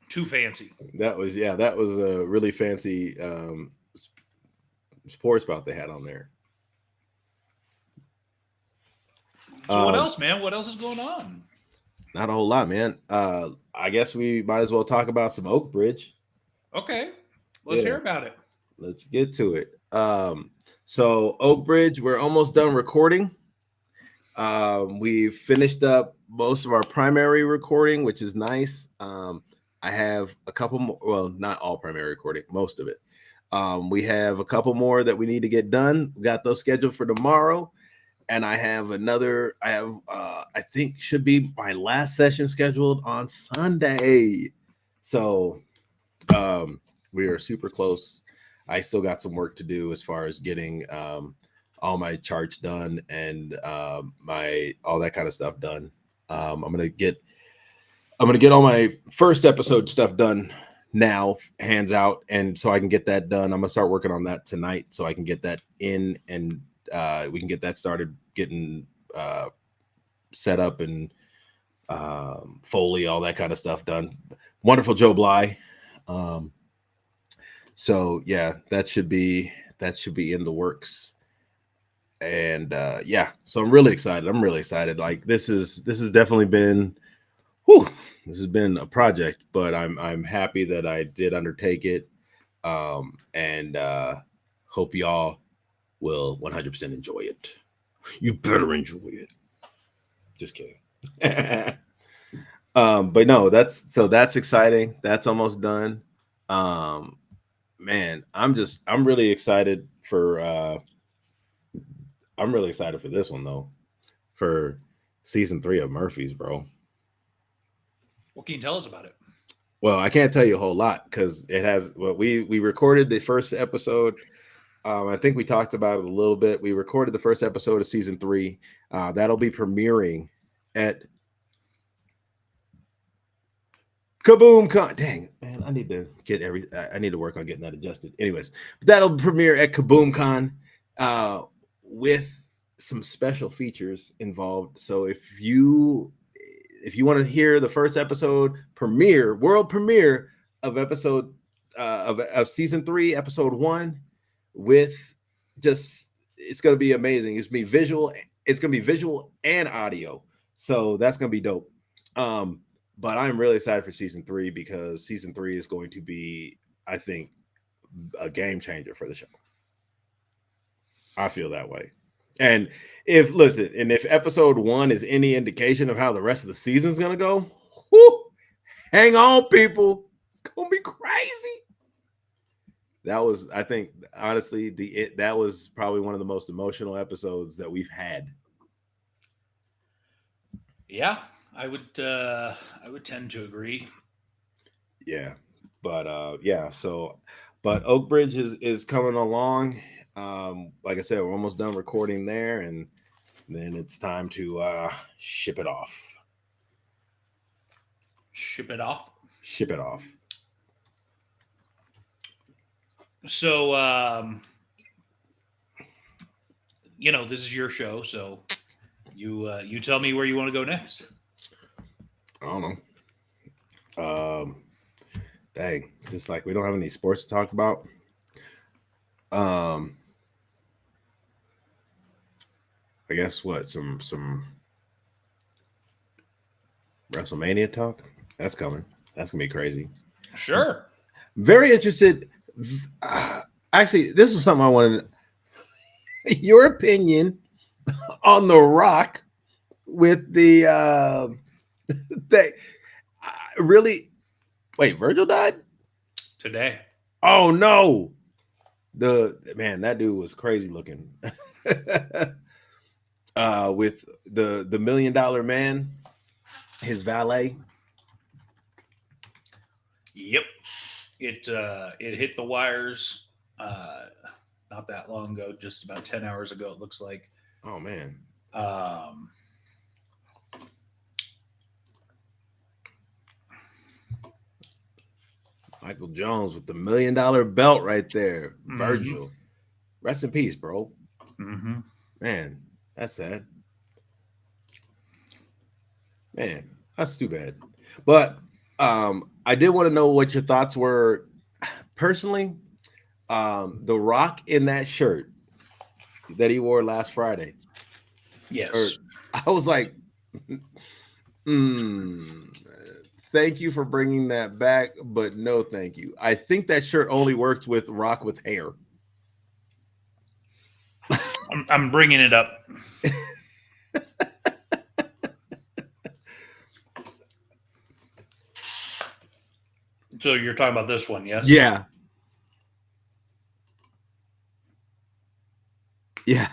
too fancy. That was a really fancy pour spout they had on there. So what else, man? What else is going on? Not a whole lot, man. I guess we might as well talk about some Oak Bridge. Okay. Let's hear about it. Let's get to it. So Oak Bridge, we're almost done recording. We've finished up most of our primary recording, which is nice. I have a couple more, well, not all primary recording, most of it. We have a couple more that we need to get done. We got those scheduled for tomorrow. And I have I think should be my last session scheduled on Sunday. So we are super close. I still got some work to do as far as getting all my charts done and my all that kind of stuff done. I'm gonna get all my first episode stuff done now, hands out, and so I can get that done. I'm gonna start working on that tonight so I can get that in and we can get that started getting set up and Foley, all that kind of stuff done. Wonderful Joe Bly. So yeah, that should be in the works. And yeah, so I'm really excited. Like this has definitely been this has been a project, but I'm happy that I did undertake it. And hope y'all will 100% enjoy it. You better enjoy it. Just kidding. But no, that's exciting. That's almost done. Man, I'm really excited for this one though, for season 3 of Murphy's, bro. What can you tell us about it? Well, I can't tell you a whole lot because it has. Well, we recorded the first episode. I think we talked about it a little bit. We recorded the first episode of season 3. That'll be premiering at KaboomCon. Dang, man, I need to work on getting that adjusted. Anyways, but that'll premiere at KaboomCon with some special features involved. So if you want to hear the first episode world premiere of episode of season 3, episode 1, with it's going to be amazing. It's going to be visual and audio. So that's going to be dope. But I'm really excited for season 3 because season 3 is going to be, I think, a game changer for the show. I feel that way. And if episode 1 is any indication of how the rest of the season is going to go, hang on, people. It's going to be crazy. That was, I think, honestly, that was probably one of the most emotional episodes that we've had. Yeah, I would tend to agree. Yeah, but yeah. So, but Oak Bridge is coming along. Like I said, we're almost done recording there, and then it's time to ship it off. Ship it off. Ship it off. So, this is your show, so you tell me where you want to go next. I don't know. Dang, it's just like we don't have any sports to talk about. I guess some WrestleMania talk. That's coming. That's gonna be crazy. Sure. Very interested. Actually, this was something I wanted. Your opinion on The Rock with the they really. Wait, Virgil died today. Oh no! That dude was crazy looking. With the $1 Million Man, his valet. Yep, it hit the wires not that long ago, just about 10 hours ago. It looks like. Oh man. Michael Jones with the $1 million belt right there. Mm-hmm. Virgil. Rest in peace, bro. Mm-hmm. Man, that's sad. Man, that's too bad. But I did want to know what your thoughts were. Personally, The Rock in that shirt that he wore last Friday. Yes. I was like, thank you for bringing that back, but no thank you. I think that shirt only worked with Rock with hair. I'm bringing it up. So you're talking about this one, yes? Yeah. Yeah.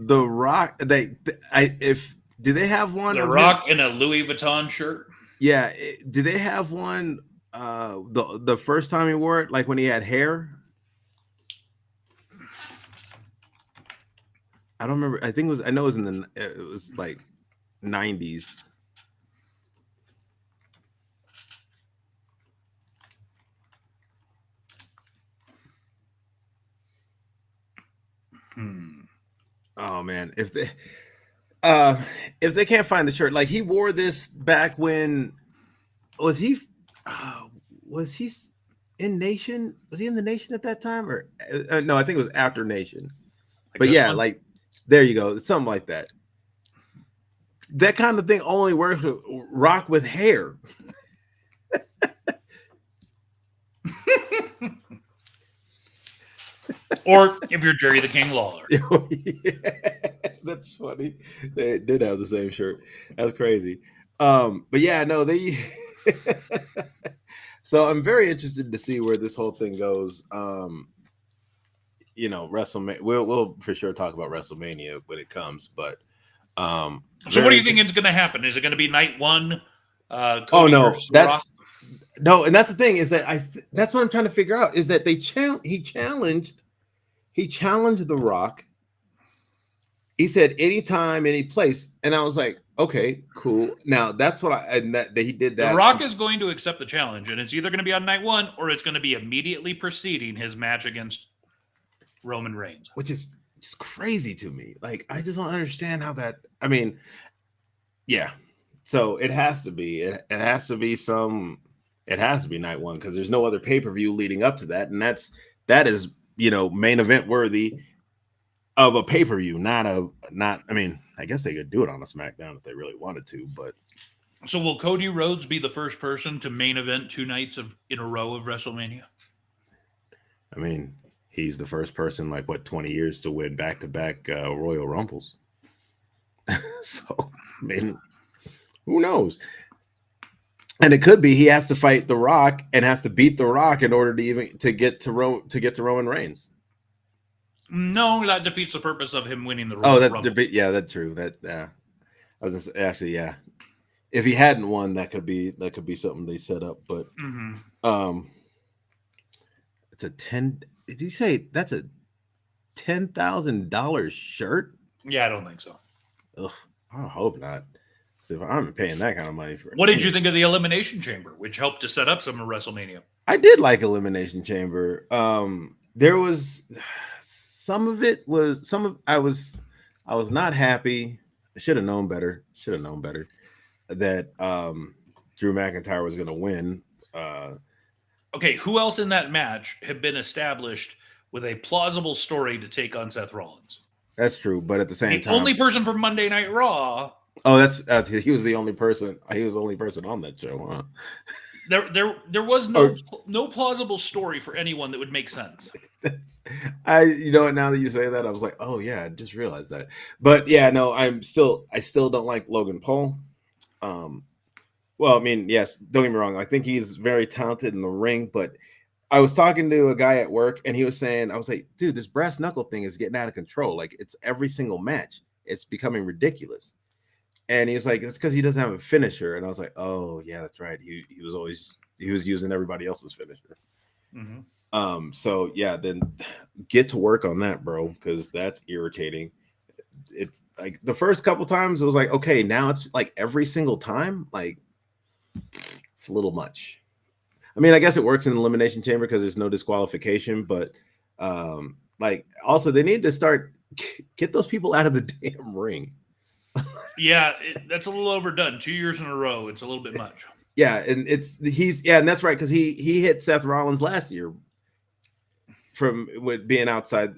The Rock. Do they have one The of Rock him? in a Louis Vuitton shirt. Yeah. Do they have one? The first time he wore it, like when he had hair. I don't remember. I think it was. I know it was it was like 90s. Oh man, if they can't find the shirt, like he wore this back when was he was he in Nation? Was he in the Nation at that time, or no? I think it was after Nation. Like But yeah, one? like there you go, something like that. That kind of thing only works with Rock with hair. Or if you're Jerry the King Lawler. Yeah, that's funny. They did have the same shirt. That's crazy. But yeah, no, they so I'm very interested to see where this whole thing goes. WrestleMania. We'll for sure talk about WrestleMania when it comes, but so what do you think is going to happen? Is it going to be night one? Cody no, that's no, and that's the thing is that that's what I'm trying to figure out is that he challenged The Rock. He said anytime, any place, and I was like, okay, cool. Now that's what that he did that. The Rock is going to accept the challenge, and it's either going to be on night one or it's going to be immediately preceding his match against Roman Reigns, which is just crazy to me. Like I just don't understand how that. I mean, yeah. So it has to be. It has to be some. It has to be night one because there's no other pay-per-view leading up to that, and that is main event worthy of a pay-per-view, not. I mean, I guess they could do it on a SmackDown if they really wanted to, but. So will Cody Rhodes be the first person to main event 2 nights in a row of WrestleMania? I mean, he's the first person like 20 years to win back-to-back Royal Rumbles. So, I mean, who knows? And it could be he has to fight The Rock and has to beat The Rock in order to get to Roman Reigns. No, that defeats the purpose of him winning the Royal Rumble. Yeah, that's true. That I was just actually yeah. If he hadn't won, that could be something they set up. But it's a 10. Did he say that's a $10,000 shirt? Yeah, I don't think so. Ugh, I hope not. If I'm paying that kind of money for. What did you think of the Elimination Chamber, which helped to set up some of WrestleMania? I did like Elimination Chamber. There was some of it was I was not happy. I should have known better. That Drew McIntyre was going to win. Okay, who else in that match had been established with a plausible story to take on Seth Rollins? That's true, but at the same time, the only person from Monday Night Raw. Oh, that's he was the only person. He was the only person on that show, huh? There was no plausible story for anyone that would make sense. Now that you say that, I was like, oh yeah, I just realized that. But yeah, no, I still don't like Logan Paul. Well, I mean, yes, don't get me wrong. I think he's very talented in the ring, but I was talking to a guy at work and he was saying, I was like, dude, this brass knuckle thing is getting out of control. Like it's every single match. It's becoming ridiculous. And he was like, it's because he doesn't have a finisher. And I was like, oh yeah, that's right. He was using everybody else's finisher. Mm-hmm. So yeah, then get to work on that, bro, because that's irritating. It's like the first couple times it was like, okay, now it's like every single time, like it's a little much. I mean, I guess it works in the Elimination Chamber because there's no disqualification, but like also they need to get those people out of the damn ring. Yeah, that's a little overdone. 2 years in a row, it's a little bit much. Yeah, and and that's right because he hit Seth Rollins last year from with being outside,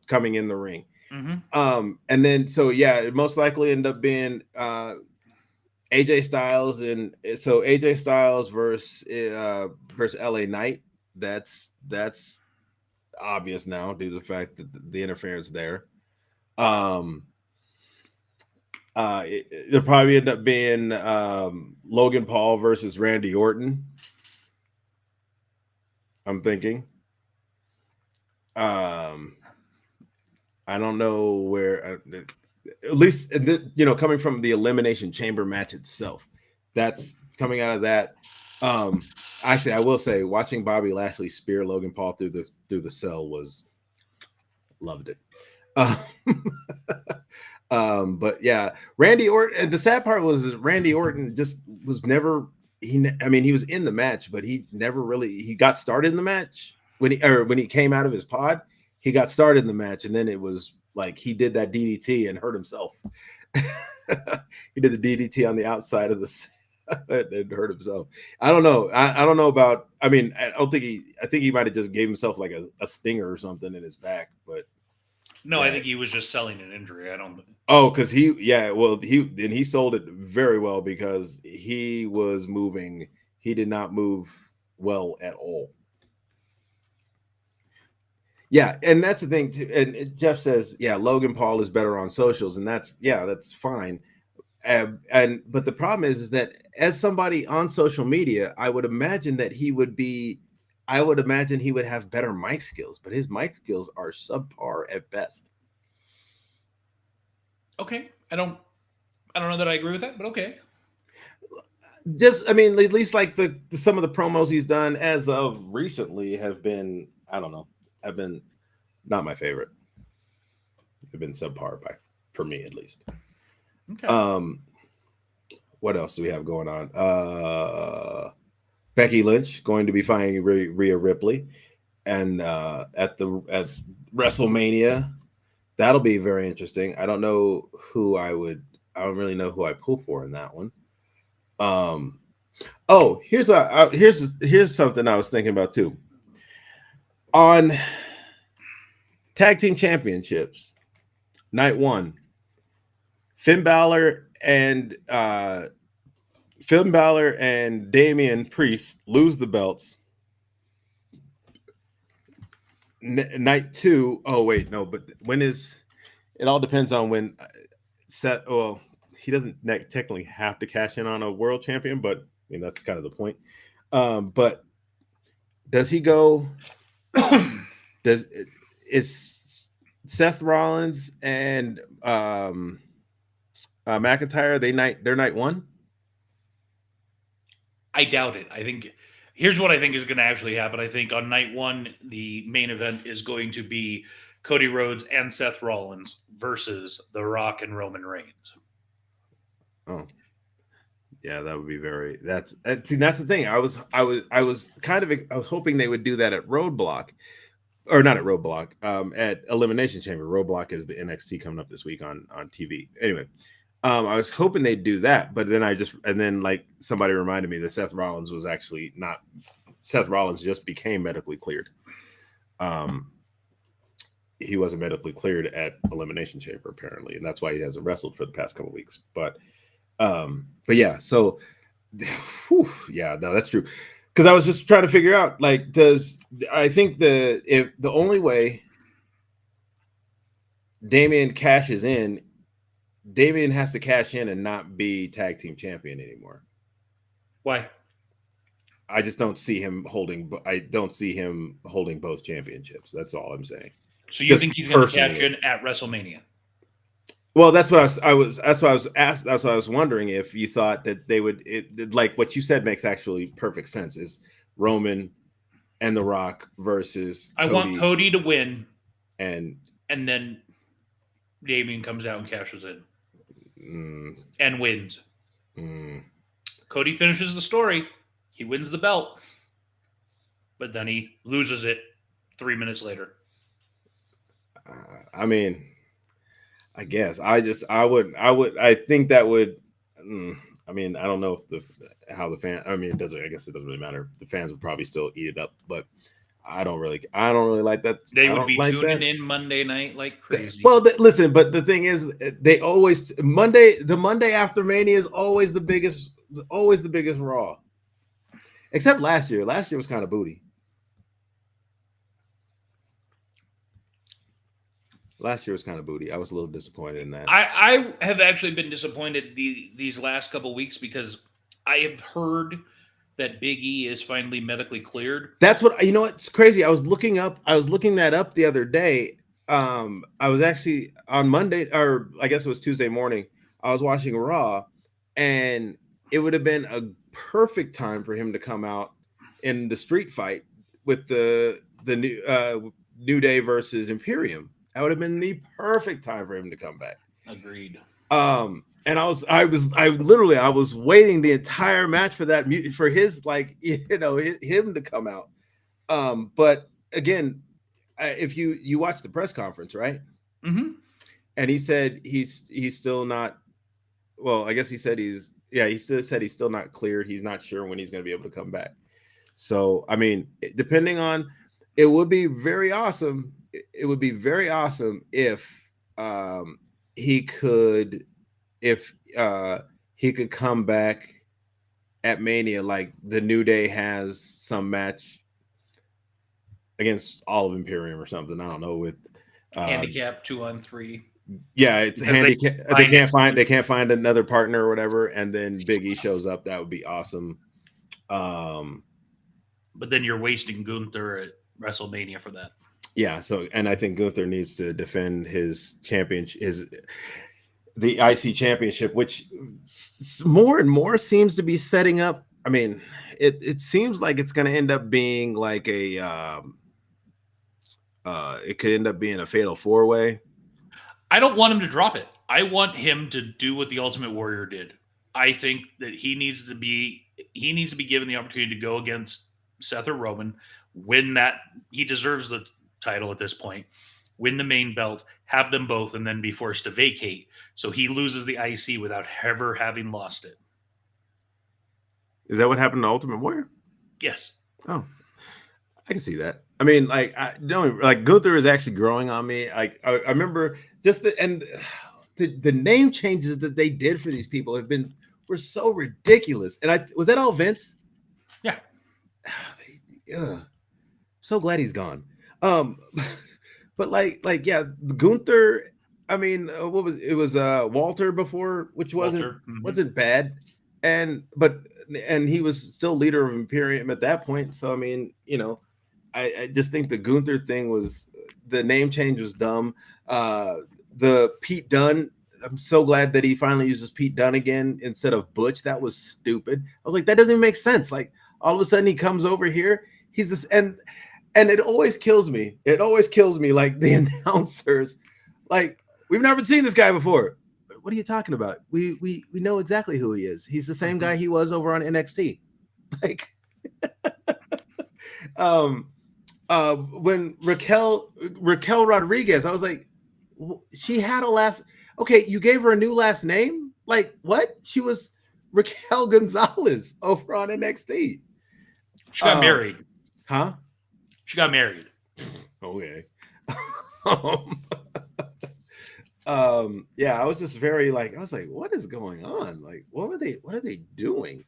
coming in the ring. Mm-hmm. And then so yeah, it most likely end up being AJ Styles, and so AJ Styles versus LA Knight. That's obvious now due to the fact that the interference there. It'll probably end up being Logan Paul versus Randy Orton. I'm thinking. I don't know where, at least coming from the Elimination Chamber match itself, that's coming out of that. Actually, I will say, watching Bobby Lashley spear Logan Paul through the cell was loved it. But yeah, Randy Orton. The sad part was Randy Orton just was never. He was in the match, but he never really. He got started in the match when he came out of his pod. He got started in the match, and then it was like he did that DDT and hurt himself. He did the DDT on the outside of the and hurt himself. I don't know. I don't know about. I mean, I don't think he. I think he might have just gave himself like a stinger or something in his back, but. No, I think he was just selling an injury. I don't. Oh, because he sold it very well because he was moving. He did not move well at all. Yeah, and that's the thing too. And Jeff says, yeah, Logan Paul is better on socials, and that's fine. But the problem is that as somebody on social media, I would imagine that he would be. I would imagine he would have better mic skills, but his mic skills are subpar at best. Okay, I don't know that I agree with that, but okay. Just, at least like some of the promos he's done as of recently have been, I don't know, have been not my favorite. They've been subpar for me at least. Okay. What else do we have going on? Becky Lynch going to be fighting Rhea Ripley, and at WrestleMania, that'll be very interesting. I don't know who I don't really know who I pull for in that one. Here's something I was thinking about too. On Tag Team Championships, Night 1, Finn Balor and Damian Priest lose the belts. Night 2. Oh wait, no, but when is? It all depends on when Seth. Well, he doesn't technically have to cash in on a world champion, but that's kind of the point. But does he go? Is Seth Rollins and McIntyre they're night 1? I doubt it. I think here's what I think is going to actually happen. I think on night 1, the main event is going to be Cody Rhodes and Seth Rollins versus The Rock and Roman Reigns. Oh, yeah, that would be that's the thing. I was hoping they would do that at Roadblock, or not at Roadblock, at Elimination Chamber. Roadblock is the NXT coming up this week on TV. Anyway, I was hoping they'd do that, but then like somebody reminded me that Seth Rollins was actually not. Seth Rollins just became medically cleared. He wasn't medically cleared at Elimination Chamber apparently, and that's why he hasn't wrestled for the past couple of weeks. But yeah, so yeah, no, that's true. Because I was just trying to figure out, like, I think the only way Damian cashes in, Damian has to cash in and not be tag team champion anymore. Why? I just don't see him holding. I don't see him holding both championships. That's all I'm saying. So you think he's going to cash in at WrestleMania? Well, that's what I was wondering if you thought that they would. Like what you said makes actually perfect sense. Is Roman and The Rock versus Cody. I want Cody to win, and then Damian comes out and cashes in and wins. Cody finishes the story. He wins the belt, but then he loses it 3 minutes later. I guess I think that would. I don't know if how the fan. It doesn't. I guess it doesn't really matter. The fans would probably still eat it up, but I don't really like that. They would be tuning in Monday night like crazy. Well, listen, but the thing is, they always the Monday after Mania is always the biggest Raw. Except last year. Last year was kind of booty. Last year was kind of booty. I was a little disappointed in that. I have actually been disappointed these last couple weeks because I have heard that Big E is finally medically cleared. That's what you know. What's crazy? I was looking that up the other day. I was actually on Monday, or I guess it was Tuesday morning. I was watching Raw, and it would have been a perfect time for him to come out in the street fight with the New Day versus Imperium. That would have been the perfect time for him to come back. Agreed. And I was waiting the entire match for that for his like him to come out. But again, if you watch the press conference, right? Mm-hmm. And he said he's still not. Well, I guess he said he still said he's still not cleared. He's not sure when he's going to be able to come back. So I mean, depending on, it would be very awesome. It would be very awesome if he could if he could come back at Mania, like the New Day has some match against all of Imperium or something. I don't know, with Handicap 2-on-3. yeah, it's Because handicap. They can't find another partner or whatever, and then Big E shows up. That would be awesome. But then you're wasting Gunther at WrestleMania for that. Yeah, so and I think Gunther needs to defend his the IC championship, which more and more seems to be setting up. I mean, it seems like it's going to end up being like a it could end up being a fatal 4-way. I don't want him to drop it. I want him to do what the Ultimate Warrior did. I think that he needs to be given the opportunity to go against Seth or Roman, win that. He deserves the title at this point. Win the main belt, have them both, and then be forced to vacate. So he loses the IC without ever having lost it. Is that what happened to Ultimate Warrior? Yes. Oh, I can see that. I mean, like, I don't like Gunther is actually growing on me. Like, I remember just the name changes that they did for these people were so ridiculous. And was that all Vince? Yeah. So glad he's gone. But like yeah, Gunther. I mean, what was it? Was Walter before, which wasn't bad, and he was still leader of Imperium at that point. So I mean, I just think the Gunther thing was, the name change was dumb. The Pete Dunne. I'm so glad that he finally uses Pete Dunne again instead of Butch. That was stupid. I was like, that doesn't even make sense. Like all of a sudden he comes over here. He's this and it always kills me. It always kills me. Like the announcers, like, we've never seen this guy before. What are you talking about? We know exactly who he is. He's the same guy he was over on NXT. Like, when Raquel Rodriguez, I was like, she had a last. Okay, you gave her a new last name. Like what? She was Raquel Gonzalez over on NXT. She got married. Huh? She got married. Okay. Yeah, I was just very like, I was like, what is going on? Like, what are they doing?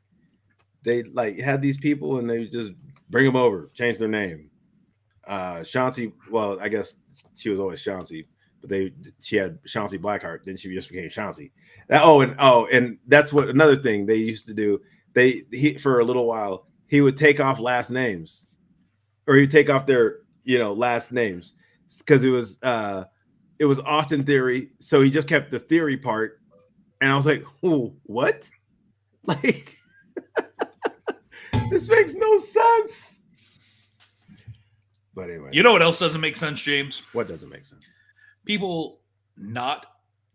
They like had these people and they just bring them over, change their name. Chauncey, well, I guess she was always Chauncey, but she had Chauncey Blackheart, then she just became Chauncey. And that's what another thing they used to do. For a little while, he would take off last names. Or he would take off their, last names, because it was Austin Theory. So he just kept the Theory part. And I was like, oh, what? Like, this makes no sense. But anyway. You know what else doesn't make sense, James? What doesn't make sense? People not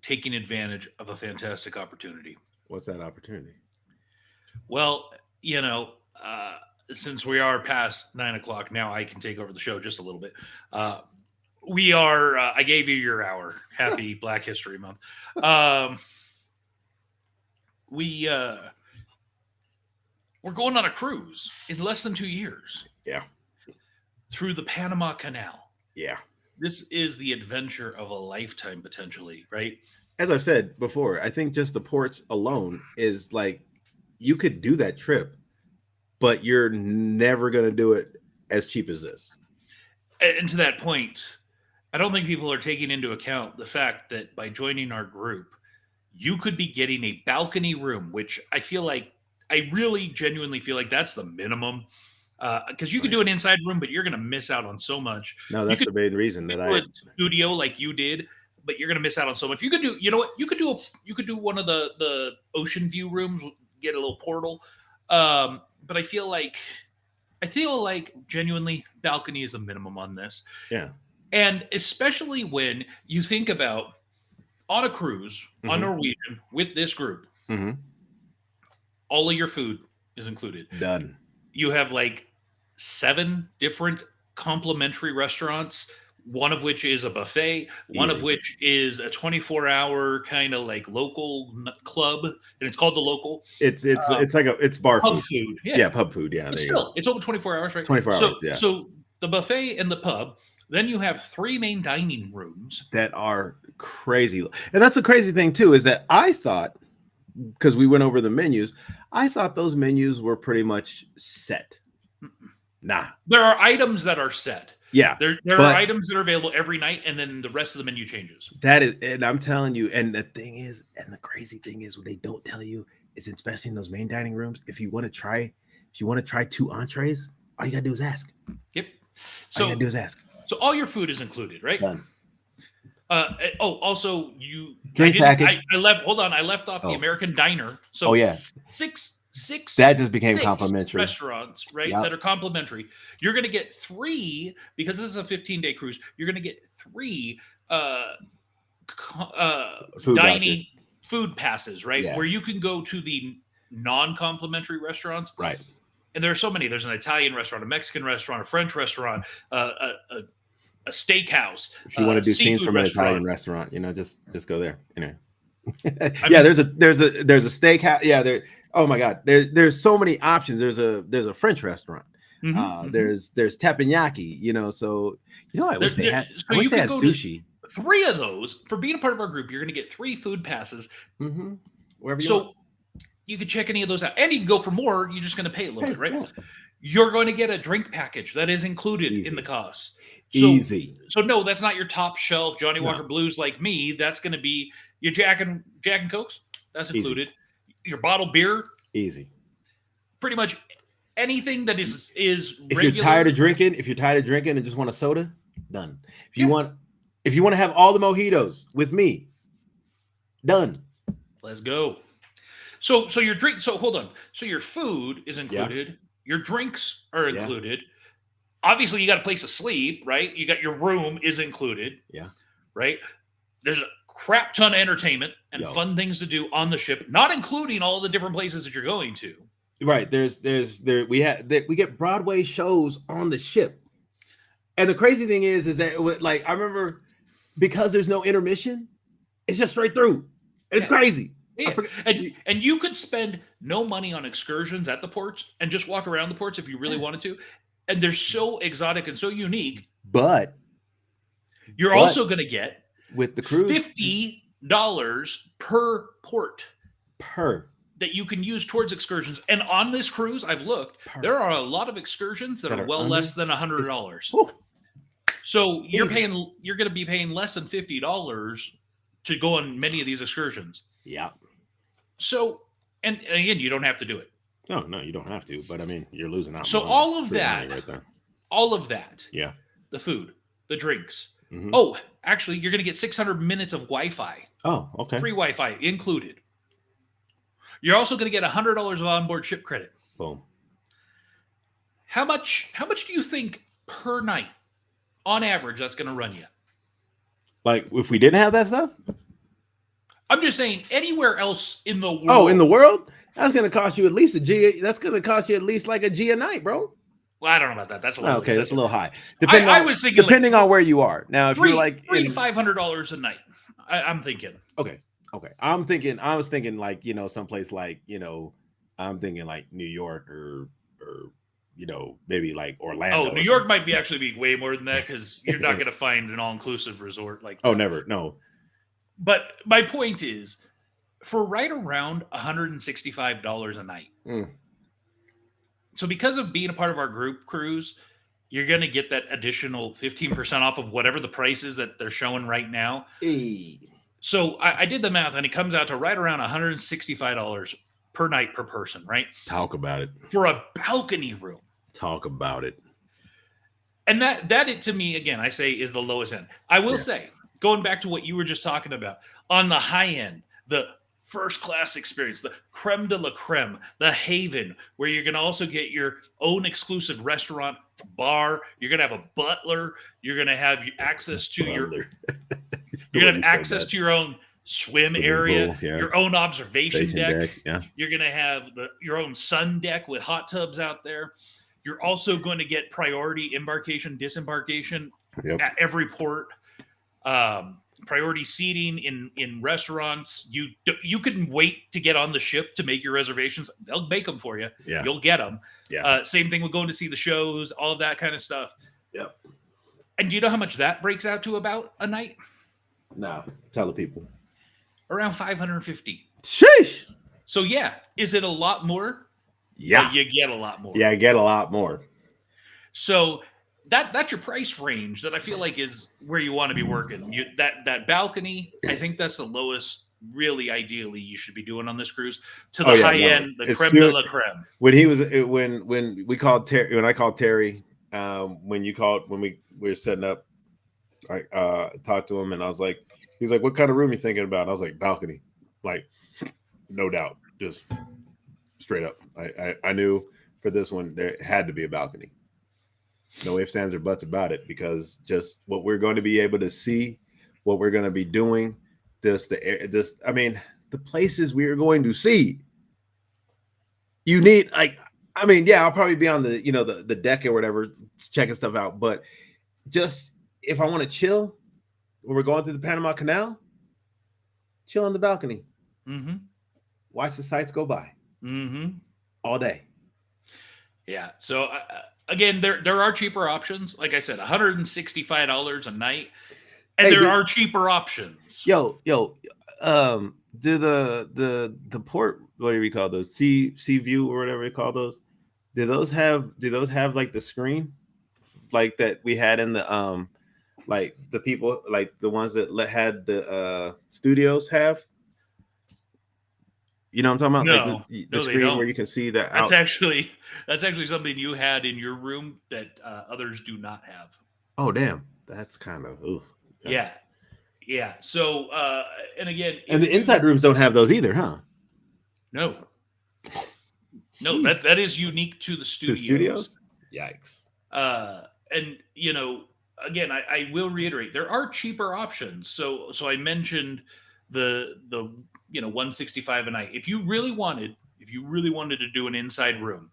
taking advantage of a fantastic opportunity. What's that opportunity? Well, since we are past 9:00 now, I can take over the show just a little bit. We are. I gave you your hour. Happy Black History Month. We're going on a cruise in less than 2 years. Yeah. Through the Panama Canal. Yeah. This is the adventure of a lifetime, potentially, right? As I've said before, I think just the ports alone is like, you could do that trip, but you're never going to do it as cheap as this. And to that point, I don't think people are taking into account the fact that by joining our group, you could be getting a balcony room, which I feel like I really genuinely feel like that's the minimum. Because you could Right. do an inside room, but you're going to miss out on so much. No, You that's could the main reason that do I. a studio like you did, but you're going to miss out on so much. You could do, you know what? You could do one of the ocean view rooms, get a little portal. But I feel like genuinely balcony is the minimum on this. Yeah. And especially when you think about on a cruise on Mm-hmm. Norwegian with this group, Mm-hmm. all of your food is included. Done. You have like 7 different complimentary restaurants, one of which is a buffet, one of Easy. which is a 24-hour kind of like local club, and it's called the local It's like it's bar pub food. food. Yeah, pub food. Yeah, But there you go. still, it's open 24 hours, right? 24 So, hours. Yeah, so the buffet and the pub. Then you have 3 main dining rooms. that are crazy, and that's the crazy thing too is that I thought because we went over the menus, I thought those menus were pretty much set. Nah. There are items that are set. Yeah, There but- are items that are available every night, and then the rest of the menu changes. that is, and I'm telling you, and the thing is, and the crazy thing is, what they don't tell you is, especially in those main dining rooms, if you want to try 2 entrees, all you gotta do is ask. Yep. All you So, gotta do is ask. so all your food is included, right? Done. Also, you Drink package. I left. Hold on, I left off the Oh. American Diner. So, Oh, yeah. six That just became 6 complimentary. restaurants, right? Yep. That are complimentary. You're going to get 3 because this is a 15-day cruise. You're going to get 3 Food dining vouchers. food passes, right? Yeah. Where you can go to the non-complimentary restaurants. Right. And there are so many. There's an Italian restaurant, a Mexican restaurant, a French restaurant, a steakhouse. If you want to do scenes seafood from an restaurant. Italian restaurant, just go there. Anyway. I Yeah, mean- there's a steakhouse. Yeah, there. Oh my God, there's so many options. There's a French restaurant. Mhm, mhm. There's teppanyaki. So I wish they had. so I wish you they could had go to- sushi. 3 of those for being a part of our group. You're going to get 3 food passes. Mm-hmm. Wherever you want. So you can check any of those out, and you can go for more. You're just going to pay a little Hey, bit, right? yeah. You're going to get a drink package that is included Easy. in the cost. So, Easy. So no, that's not your top shelf Johnny No. Walker Blues like me. That's going to be your Jack and Cokes. That's Easy. included. Your bottled beer, Easy. pretty much anything that is If regular. you're tired of drinking, and just want a soda, done. If you Yeah. want to have all the mojitos with me, done. Let's go. So your drink. So hold on. So your food is included. Your drinks are Yeah. included. Obviously, you got a place to sleep, right? You got your room is included. Yeah. Right. There's a crap ton of entertainment and Yo. fun things to do on the ship, not including all the different places that you're going to. Right. We get Broadway shows on the ship. And the crazy thing is that I remember because there's no intermission, it's just straight through. It's Yeah. crazy. Yeah. forgot- And you could spend no money on excursions at the ports and just walk around the ports if you really Yeah. wanted to. And they're so exotic and so unique. But You're But- also going to get with the cruise $50 per port per that you can use towards excursions. And on this cruise, I've looked, there are a lot of excursions that That are are well under- less than $100. Whew. So you're Easy. going to be paying less than $50 to go on many of these excursions. Yeah. So, and again, you don't have to do it. No, you don't have to, but I mean, you're losing out. So on all of free that- money right there. All of that, Yeah. the food, the drinks. Mhm. Oh, actually, you're going to get 600 minutes of Wi-Fi, Oh, okay. free Wi-Fi included. You're also going to get $100 of onboard ship credit. Boom. How much do you think per night, on average, that's going to run you? Like if we didn't have that stuff? I'm just saying, anywhere else in the world. Oh, in the world? That's gonna cost you at least a G. That's gonna cost you at least like a G a night, bro. Well, I don't know about that. That's a little Okay, that's a excessive. little high. I was thinking like depending on where you are. Now, if Three you're like to in, $500 a night. I'm thinking. okay. I was thinking like someplace like I'm thinking like New York or maybe like Orlando. Oh, or New York might be actually be way more than that because you're not going to find an all-inclusive resort like that. Oh, never. No. But my point is, for right around $165 a night. Mm. So because of being a part of our group cruise, you're going to get that additional 15% off of whatever the price is that they're showing right now. Hey. So I did the math, and it comes out to right around $165 per night per person, right? Talk about it. For a balcony room. Talk about it. And that to me, again, I say is the lowest end. I will say, going back to what you were just talking about, on the high end, the first class experience, the creme de la creme, the Haven, where you're going to also get your own exclusive restaurant, bar. You're going to have a butler. You're going to have access to you're going to have access to your own swim area, pool, your own observation deck. Yeah. You're going to have your own sun deck with hot tubs out there. You're also going to get priority embarkation, disembarkation at every port. Priority seating in restaurants. You couldn't wait to get on the ship to make your reservations. They'll make them for you. Yeah. You'll get them. Yeah. Same thing with going to see the shows, all of that kind of stuff. Yep. And do you know how much that breaks out to about a night? No, tell the people. Around $550. Sheesh. So yeah, is it a lot more? Yeah, you get a lot more. Yeah, I get a lot more. So that's your price range that I feel like is where you want to be working. That balcony, I think that's the lowest. Really, ideally, you should be doing on this cruise to the high end, the creme de la creme. When he was when we called Terry, when I called Terry, when we were setting up, I talked to him and I was like, he was like, "What kind of room you thinking about?" And I was like, "Balcony," like no doubt, just straight up. I knew for this one there had to be a balcony. No ifs, ands, or buts about it, because just what we're going to be able to see, what we're going to be doing, I mean, the places we are going to see. You need I'll probably be on the the deck or whatever, checking stuff out. But just if I want to chill when we're going through the Panama Canal, chill on the balcony. Mm-hmm. Watch the sights go by. Mm-hmm. All day. Yeah. So again, there are cheaper options. Like I said, $165 a night, and there are cheaper options. Yo, do the port, what do we call those? Sea view or whatever we call those? Do those have like the screen like that we had in the like the people, like the ones that had the studios have? You know what I'm talking about? No, like the screen where you can see that. That's actually something you had in your room that others do not have. Oh damn, that's kind of yeah. So and again, and the inside rooms don't have those either, huh? No, that is unique to the studios. To studios? Yikes. And again, I will reiterate, there are cheaper options. So I mentioned the $165 a night. If you really wanted to do an inside room,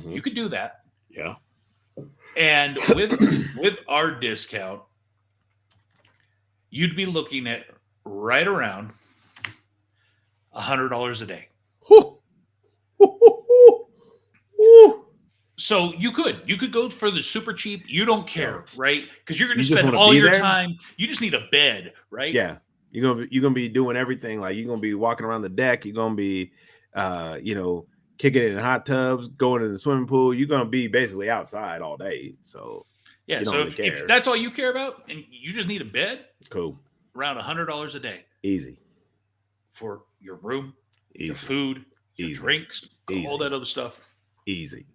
you could do that. Yeah. And with our discount, you'd be looking at right around $100 a day. So you could go for the super cheap. You don't care, right? Because you're going to spend all your time. You just need a bed, right? Yeah. You're gonna be doing everything. Like you're gonna be walking around the deck. You're gonna be, kicking it in hot tubs, going in the swimming pool. You're gonna be basically outside all day. So yeah. So if that's all you care about, and you just need a bed, cool. Around $100 a day, easy for your room, easy. Your food, your drinks, all that other stuff. Easy.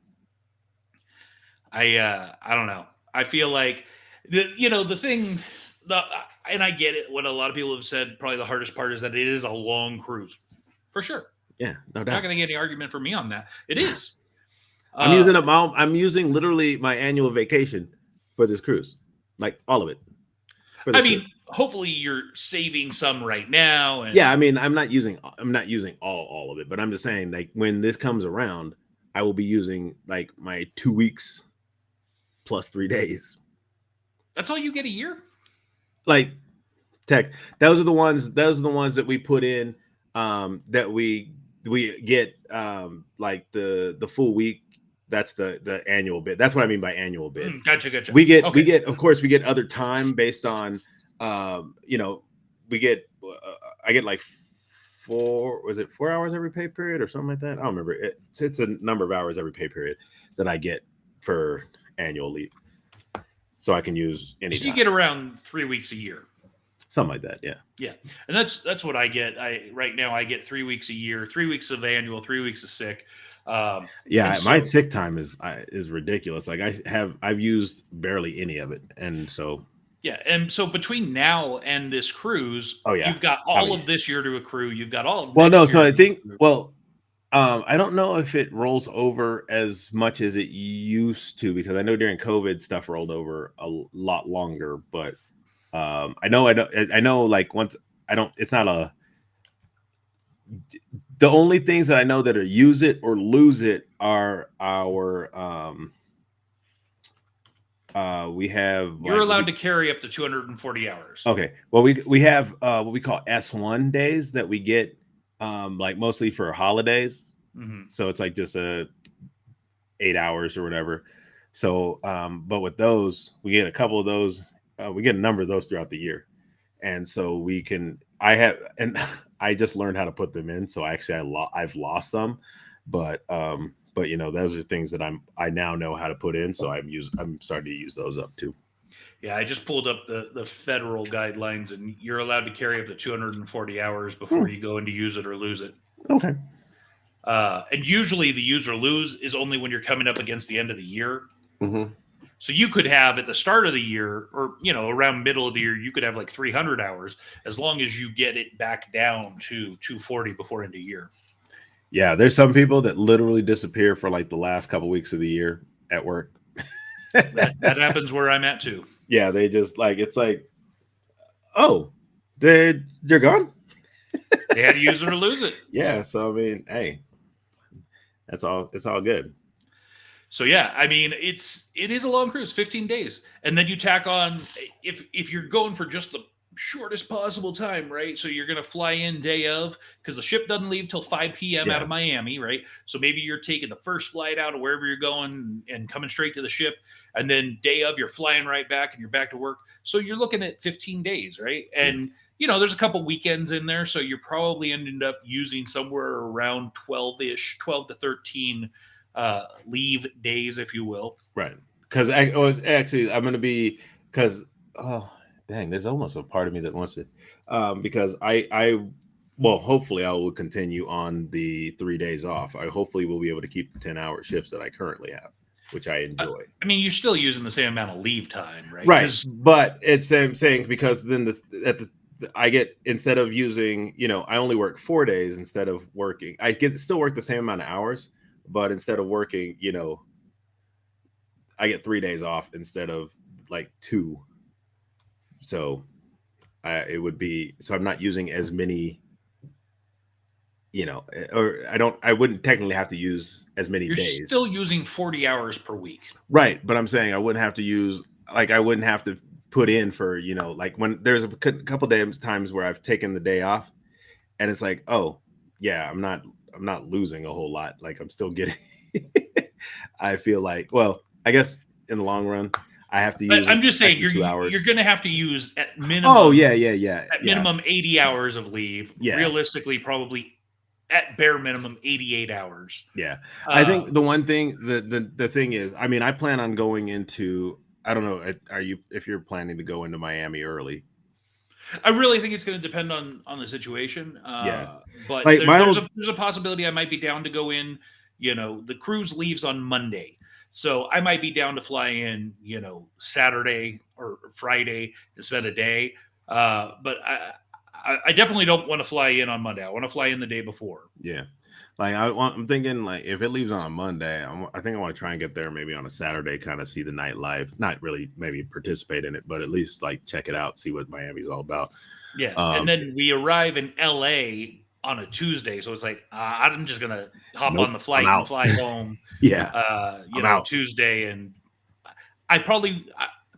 I don't know. I feel like the thing. And I get it. What a lot of people have said, probably the hardest part is that it is a long cruise, for sure. Yeah, no doubt. Not going to get any argument from me on that. It is. I'm using literally my annual vacation for this cruise, like all of it. Hopefully you're saving some right now. And yeah, I'm not using all of it, but I'm just saying, like, when this comes around, I will be using like my 2 weeks plus 3 days. That's all you get a year? Like tech, those are the ones that we put in, that we get, like the full week. That's the annual bid. That's what I mean by annual bid. Gotcha. We get of course we get other time based on, we get, I get like 4 hours every pay period or something like that. I don't remember. It's a number of hours every pay period that I get for annual leave. so I can use So anytime. you get around 3 weeks a year. Something like that, yeah. Yeah, and that's what I get. Right now I get 3 weeks a year, 3 weeks of annual, 3 weeks of sick. And Yeah, my so sick time is ridiculous. Like I've used barely any of it, and so yeah, and so between now and this cruise, oh yeah, you've got I all mean, of this year to accrue. You've got all of well, no, next so year I to think accrue. I don't know if it rolls over as much as it used to because I know during COVID stuff rolled over a lot longer, but I know like once I don't it's not a the only things that I know that are use it or lose it are our we have You're like allowed to carry up to 240 hours. okay. Well, we have what we call S1 days that we get like mostly for holidays. Hmm. So it's like just a 8 hours or whatever. So but with those, we get a couple of those, we get a number of those throughout the year. And so we can I have and I just learned how to put them in. So actually I've lost some, but you know, those are things that I now know how to put in. So I'm starting to use those up too. Yeah, I just pulled up the federal guidelines, and you're allowed to carry up to 240 hours Hmm, before you go in to use it or lose it. okay. And usually the use or lose is only when you're coming up against the end of the year. Hmm. So you could have at the start of the year, or around middle of the year, you could have like 300 hours, as long as you get it back down to 240 before end of year. Yeah, there's some people that literally disappear for like the last couple weeks of the year at work. That happens where I'm at too. Yeah, they just like it's like, oh, they're gone. They had to use it or lose it. Yeah, so I mean, hey, that's all. It's all good. So yeah, I mean it is a long cruise, 15 days, and then you tack on if you're going for just the shortest possible time, right? So you're gonna fly in day of because the ship doesn't leave till 5 p.m. out Yeah, of Miami, right? So maybe you're taking the first flight out of wherever you're going and coming straight to the ship, and then day of you're flying right back and you're back to work. So you're looking at 15 days, right? yeah, And there's a couple weekends in there, so you're probably ended up using somewhere around 12-ish, 12 to 13 leave days, if you will. right. Because actually, I'm gonna be because oh dang, there's almost a part of me that wants to because I well, hopefully I will continue on the 3 days off. I hopefully will be able to keep the 10-hour shifts that I currently have, which I I, enjoy. I mean, you're still using the same amount of leave time, right? Right, Because but it's I'm saying because then I get instead of using I only work 4 days instead of working. I get still work the same amount of hours, but instead of working, I get 3 days off instead of like two. So it would be so I'm not using as many, or I wouldn't technically have to use as many you're days. still using 40 hours per week. Right, but I'm saying I wouldn't have to use like I wouldn't have to put in for like when there's a couple days times where I've taken the day off and it's like, oh yeah, I'm not losing a whole lot. Like I'm still getting. I feel like, well, I guess in the long run, I have to But use an I'm just saying extra 2 hours. you're going to have to use at Oh minimum yeah, yeah, yeah, at yeah, minimum 80 hours of leave. yeah, Realistically, probably at bare minimum 88 hours. yeah. I Uh, think the one thing, the thing is, I mean, I plan on going into. I don't know. Are you if you're planning to go into Miami early? I really think it's going to depend on the situation. Yeah, But like my there's whole a possibility I might be down to go in. The cruise leaves on Monday, so I might be down to fly in. Saturday or Friday to spend a day. But I definitely don't want to fly in on Monday. I want to fly in the day before. yeah. Like I'm thinking like if it leaves on a Monday, I think I want to try and get there maybe on a Saturday, kind of see the nightlife. Not really maybe participate in it, but at least like check it out, see what Miami's all about. Yeah, and Um, then we arrive in LA on a Tuesday, so it's like I'm just gonna hop on nope, the I'm flight and out. fly home. Yeah, I'm out. Tuesday, and I probably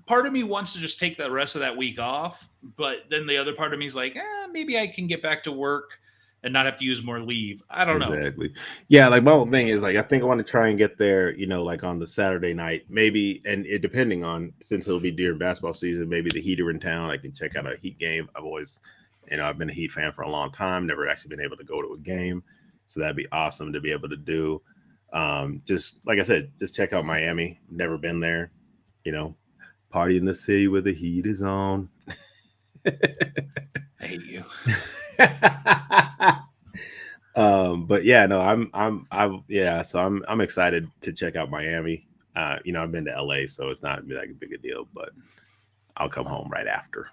part of me wants to just take the rest of that week off, but then the other part of me is like, maybe I can get back to work and not have to use more leave. I don't know. Exactly. Yeah, like my whole thing is like I think I want to try and get there, like on the Saturday night, maybe, and it depending on since it'll be during basketball season, maybe the Heat are in town. I can check out a Heat game. I've been a Heat fan for a long time, never actually been able to go to a game, so that'd be awesome to be able to do. Just like I said, just check out Miami. Never been there, you know, Party in the city where the heat is on. I hate you. But yeah, no, so I'm excited to check out Miami. I've been to LA, so it's not like a big a deal, but I'll come home right after.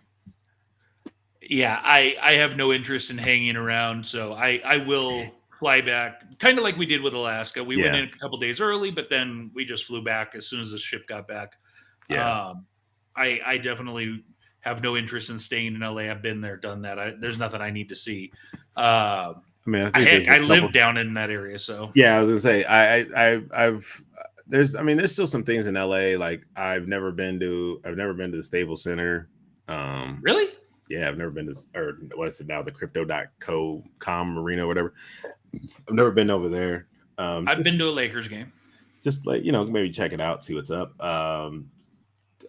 Yeah, I have no interest in hanging around, so I will fly back, kind of like we did with Alaska. We went in a couple days early, but then we just flew back as soon as the ship got back. Yeah. I definitely have no interest in staying in LA. I've been there, done that. There's nothing I need to see. I mean, I think I live down in that area, so yeah, I was gonna say I've there's still some things in LA like I've never been to the Staples Center. Really? Yeah, I've never been to, or what is it now, the crypto.com arena or whatever. I've never been over there. I've been to a Lakers game. Just like, maybe check it out, see what's up.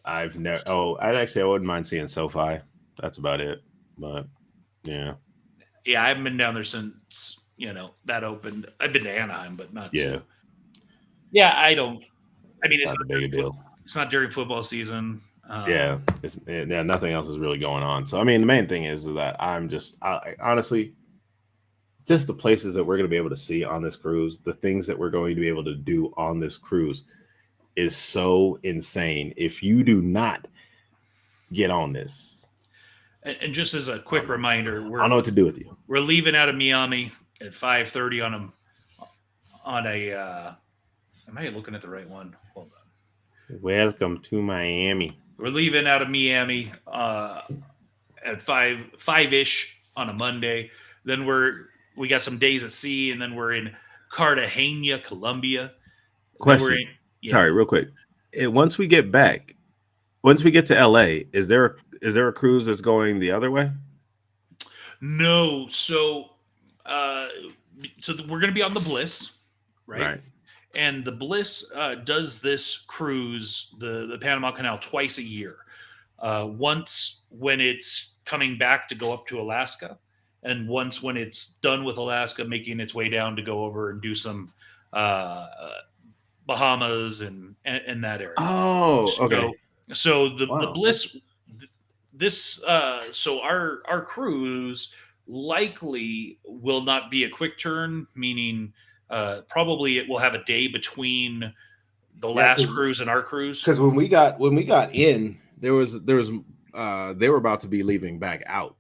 I wouldn't mind seeing SoFi. That's about it. But yeah. Yeah, I haven't been down there since, that opened. I've been to Anaheim, but not to. Yeah, I don't. I mean, it's not a big deal. It's not during football season. Nothing else is really going on. So I mean, the main thing is that honestly, just the places that we're going to be able to see on this cruise, the things that we're going to be able to do on this cruise is so insane. If you do not get on this, and just as a quick reminder, I don't know what to do with you. We're leaving out of Miami at 5:30 on a. Am I looking at the right one? Hold on. Welcome to Miami. We're leaving out of Miami at 5-ish on a Monday. Then we got some days at sea, and then we're in Cartagena, Colombia. Question. Sorry, real quick. Once we get to LA, is there a cruise that's going the other way? No. So we're going to be on the Bliss, right? And the Bliss does this cruise, the Panama Canal, twice a year. Once when it's coming back to go up to Alaska, and once when it's done with Alaska, making its way down to go over and do some Bahamas and that area. Oh, okay. So the Bliss, so our cruise likely will not be a quick turn, meaning probably it will have a day between the last cruise and our cruise. Because when we got in, they were about to be leaving back out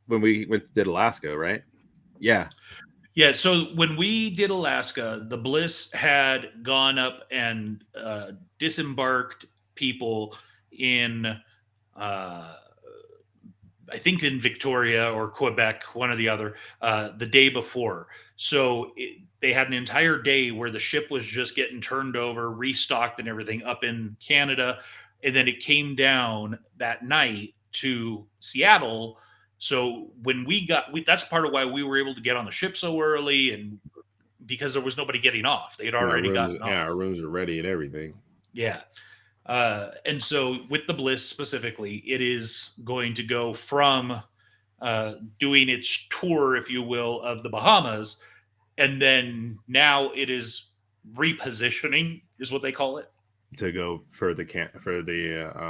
when we did Alaska, right? Yeah. Yeah. So when we did Alaska, the Bliss had gone up and disembarked people in, I think in Victoria or Quebec, one or the other, the day before. So they had an entire day where the ship was just getting turned over, restocked and everything up in Canada. And then it came down that night to Seattle. So when that's part of why we were able to get on the ship so early, and because there was nobody getting off. They had already gotten off. Yeah, our rooms are ready and everything. Yeah. And so with the Bliss specifically, it is going to go from doing its tour, if you will, of the Bahamas. And then now it is repositioning, is what they call it. To go for the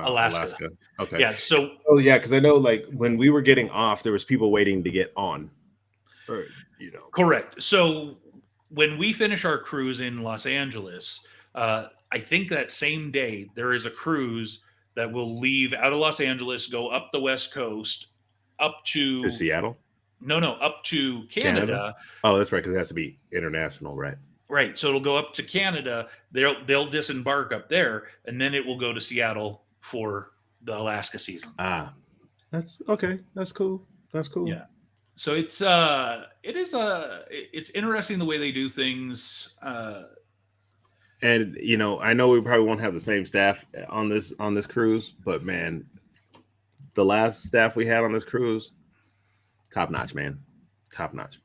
Alaska. Okay. Yeah. So. Oh yeah, because I know like when we were getting off, there was people waiting to get on. Or, Correct. So when we finish our cruise in Los Angeles, I think that same day there is a cruise that will leave out of Los Angeles, go up the West Coast, up to Seattle. No, up to Canada. Oh, that's right, because it has to be international, right? Right. So it'll go up to Canada. They'll disembark up there, and then it will go to Seattle for the Alaska season. That's okay. That's cool. Yeah. So it's interesting the way they do things. And I know we probably won't have the same staff on this cruise, but man, the last staff we had on this cruise, top notch, man, top notch.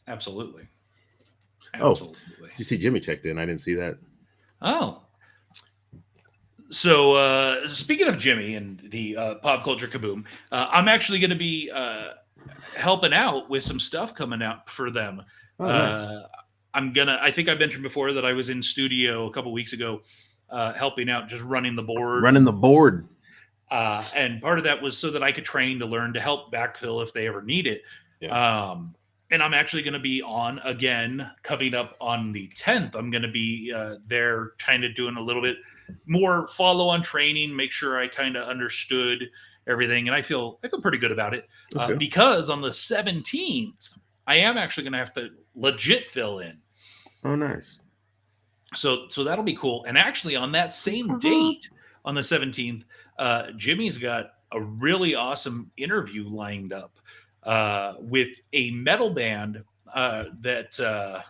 Absolutely. Oh, you see Jimmy checked in. I didn't see that. Oh. So speaking of Jimmy and the Pop Culture Kaboom, I'm actually going to be helping out with some stuff coming out for them. Oh, nice. I think I mentioned before that I was in studio a couple weeks ago helping out, just running the board. Running the board. And part of that was so that I could train to learn to help backfill if they ever need it. Yeah. And I'm actually going to be on again coming up on the 10th. I'm going to be there kind of doing a little bit more follow on training, make sure I kind of understood everything. And I feel pretty good about it because on the 17th, I am actually going to have to legit fill in. Oh, nice. So that'll be cool. And actually on that same date, on the 17th, Jimmy's got a really awesome interview lined up with a metal band that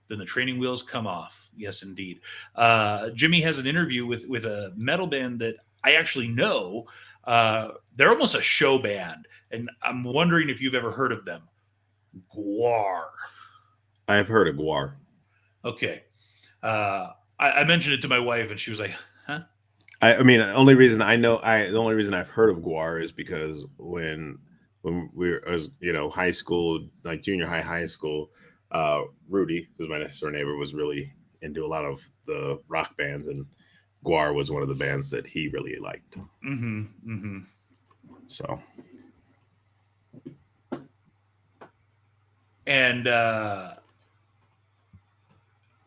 then the training wheels come off. Yes, indeed. Jimmy has an interview with a metal band that I actually know. They're almost a show band, and I'm wondering if you've ever heard of them. Gwar. I've heard of Gwar. Okay. I mentioned it to my wife, and she was like, "Huh?" I mean, the only reason I've heard of Gwar is because when we were, as high school, like junior high school, Rudy, who's my next door neighbor, was really into a lot of the rock bands, and Gwar was one of the bands that he really liked. Mm-hmm. Mm-hmm. So, and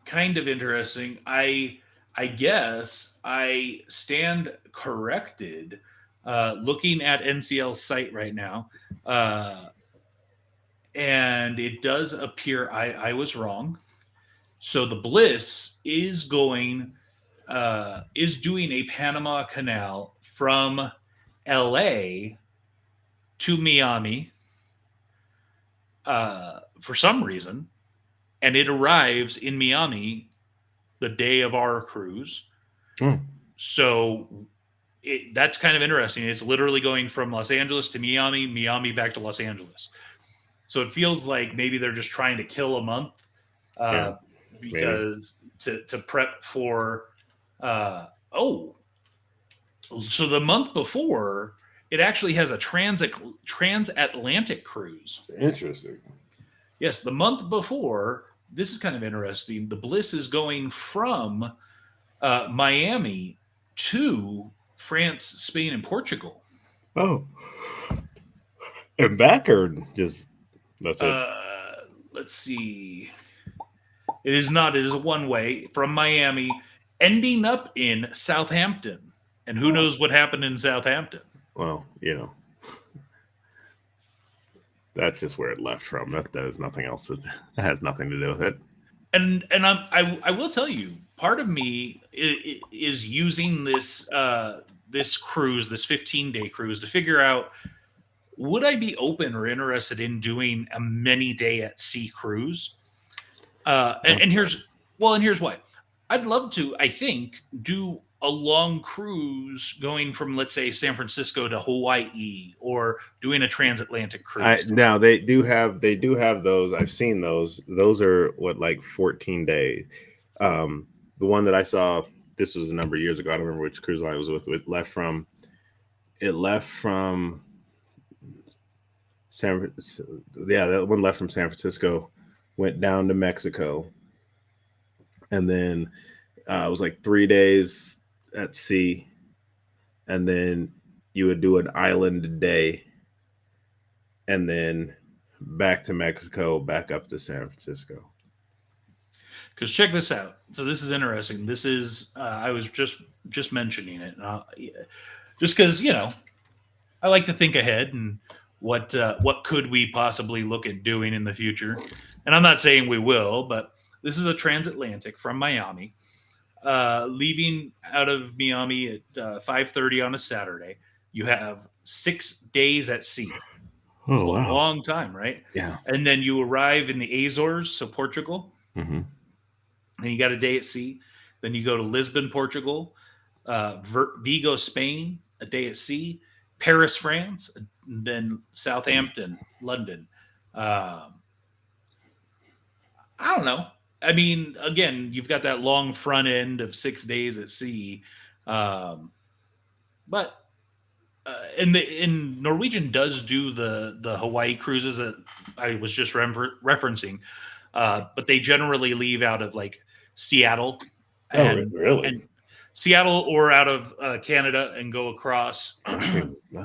kind of interesting. I guess I stand corrected. Looking at NCL's site right now, and it does appear I was wrong. So the Bliss is doing a Panama Canal from LA to Miami for some reason, and it arrives in Miami the day of our cruise. So that's kind of interesting. It's literally going from Los Angeles to Miami, Miami back to Los Angeles. So it feels like maybe they're just trying to kill a month because to prep for so the month before it actually has a transatlantic cruise. Interesting. Yes, the month before, this is kind of interesting. The Bliss is going from Miami to France, Spain, and Portugal. Oh, and back, or just that's it? Let's see. It is not. It is a one-way from Miami, ending up in Southampton. And who knows what happened in Southampton? Well, that's just where it left from. That is nothing else. That has nothing to do with it. And I will tell you, part of me is using this this cruise, this 15-day cruise, to figure out, would I be open or interested in doing a many-day at sea cruise? And here's why. I'd love to, I think, do a long cruise going from, let's say, San Francisco to Hawaii, or doing a transatlantic cruise. Now they do have those. I've seen those. Those are like 14 days. The one that I saw, this was a number of years ago. I don't remember which cruise line it was with. It left from San. Yeah, that one left from San Francisco, went down to Mexico, and then it was like 3 days at sea, and then you would do an island a day, and then back to Mexico, back up to San Francisco. Because check this out. So this is interesting. This is I was just mentioning it, just because I like to think ahead and what could we possibly look at doing in the future. And I'm not saying we will, but this is a transatlantic from Miami, leaving out of Miami at 5:30 on a Saturday. You have 6 days at sea. Oh, it's a wow. long time, right? Yeah. And then you arrive in the Azores, so Portugal. Mm-hmm. And you got a day at sea. Then you go to Lisbon, Portugal, Vigo, Spain, a day at sea, Paris, France, and then Southampton, London. I don't know. I mean, again, you've got that long front end of 6 days at sea. But in Norwegian does do the Hawaii cruises that I was just referencing. But they generally leave out of like Seattle. Really? Seattle or out of Canada and go across. That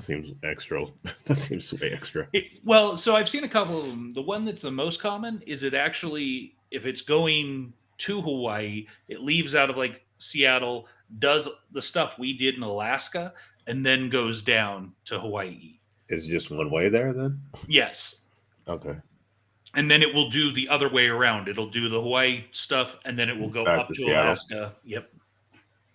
seems extra. That seems way extra. Well, so I've seen a couple of them. The one that's the most common is it actually, if it's going to Hawaii, it leaves out of like Seattle, does the stuff we did in Alaska, and then goes down to Hawaii. Is it just one way there then? Yes. Okay. And then it will do the other way around. It'll do the Hawaii stuff, and then it will go Back up to to Seattle. Alaska. Yep.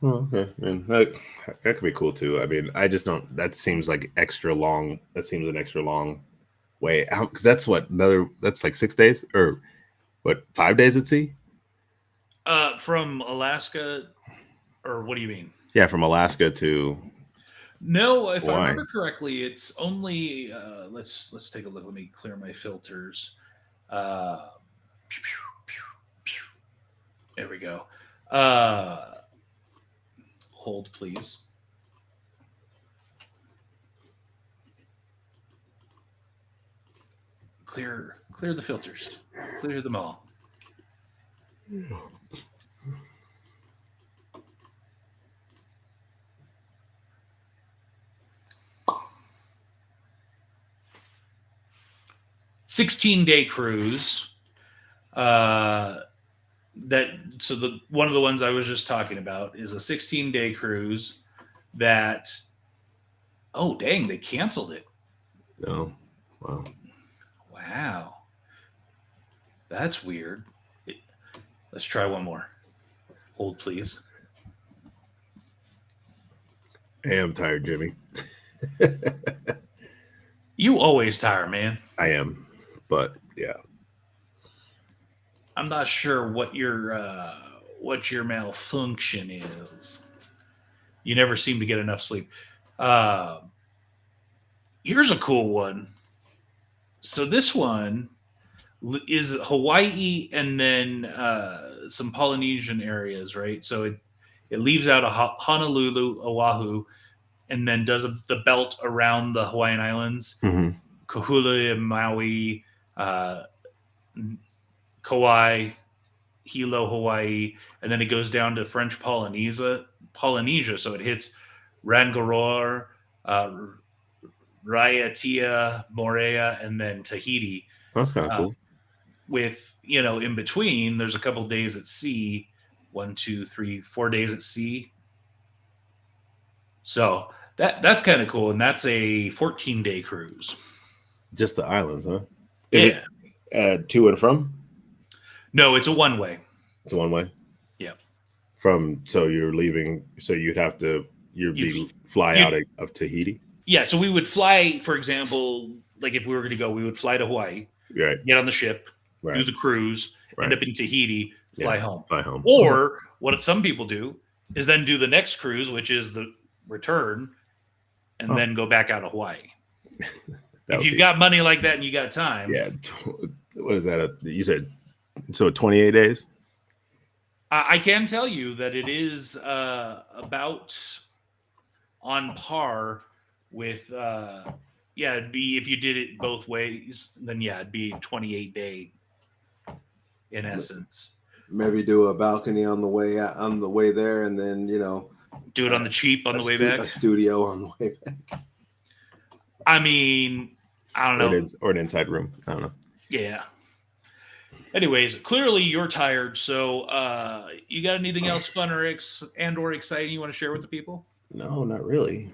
Oh, okay. And that could be cool too. I mean, I just don't. That seems like extra long. That seems an extra long way out because that's what another. That's like 6 days or what? 5 days at sea. From Alaska, or what do you mean? Yeah, from Alaska to. No, if I Why? remember correctly, it's only let's take a look. Let me clear my filters. There we go. Hold, please. Clear the filters. Clear them all. Yeah. 16-day cruise. That so the one of the ones I was just talking about is a 16-day cruise that. Oh dang! They canceled it. Oh, wow. Wow, that's weird. Let's try one more. Hold, please. I am tired, Jimmy. You always tire, man. I am, but yeah. I'm not sure what your malfunction is. You never seem to get enough sleep. Here's a cool one. So this one is Hawaii and then some Polynesian areas, right? So it leaves out of Honolulu, Oahu, and then does the belt around the Hawaiian Islands, Mm-hmm. Kahului, Maui, Kauai, Hilo, Hawaii, and then it goes down to French Polynesia. So it hits Rangiroa, Raiatea, Moorea, and then Tahiti. That's kind of cool. With, in between, there's a couple days at sea. 1, 2, 3, 4 days at sea. So that's kind of cool, and that's a 14-day cruise. Just the islands, huh? Yeah. To and from? No, it's a one-way. It's a one way. Yeah. So you're leaving. So you'd have to. Fly out of Tahiti. Yeah. So we would fly, for example, like if we were going to go, we would fly to Hawaii. Right. Get on the ship. Right. Do the cruise. Right. End up in Tahiti. Fly home. Fly home. Or what some people do is then do the next cruise, which is the return, and then go back out of Hawaii. If you've got money like that and you got time. Yeah. What is that? You said so 28 days? I can tell you that it is about on par with, it'd be, if you did it both ways, then it'd be 28-day in essence. Maybe do a balcony on the way there, and then do it on the cheap on the way back. A studio on the way back. I mean, I don't know. Or an inside room. I don't know. Yeah. Anyways, clearly you're tired. So you got anything else fun or exciting you want to share with the people? No, not really.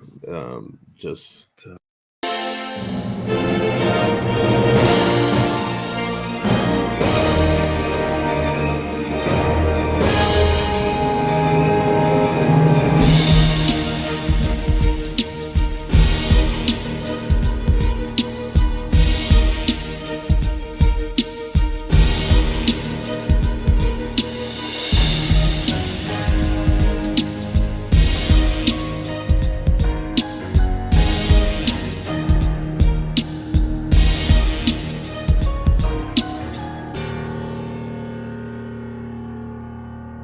Just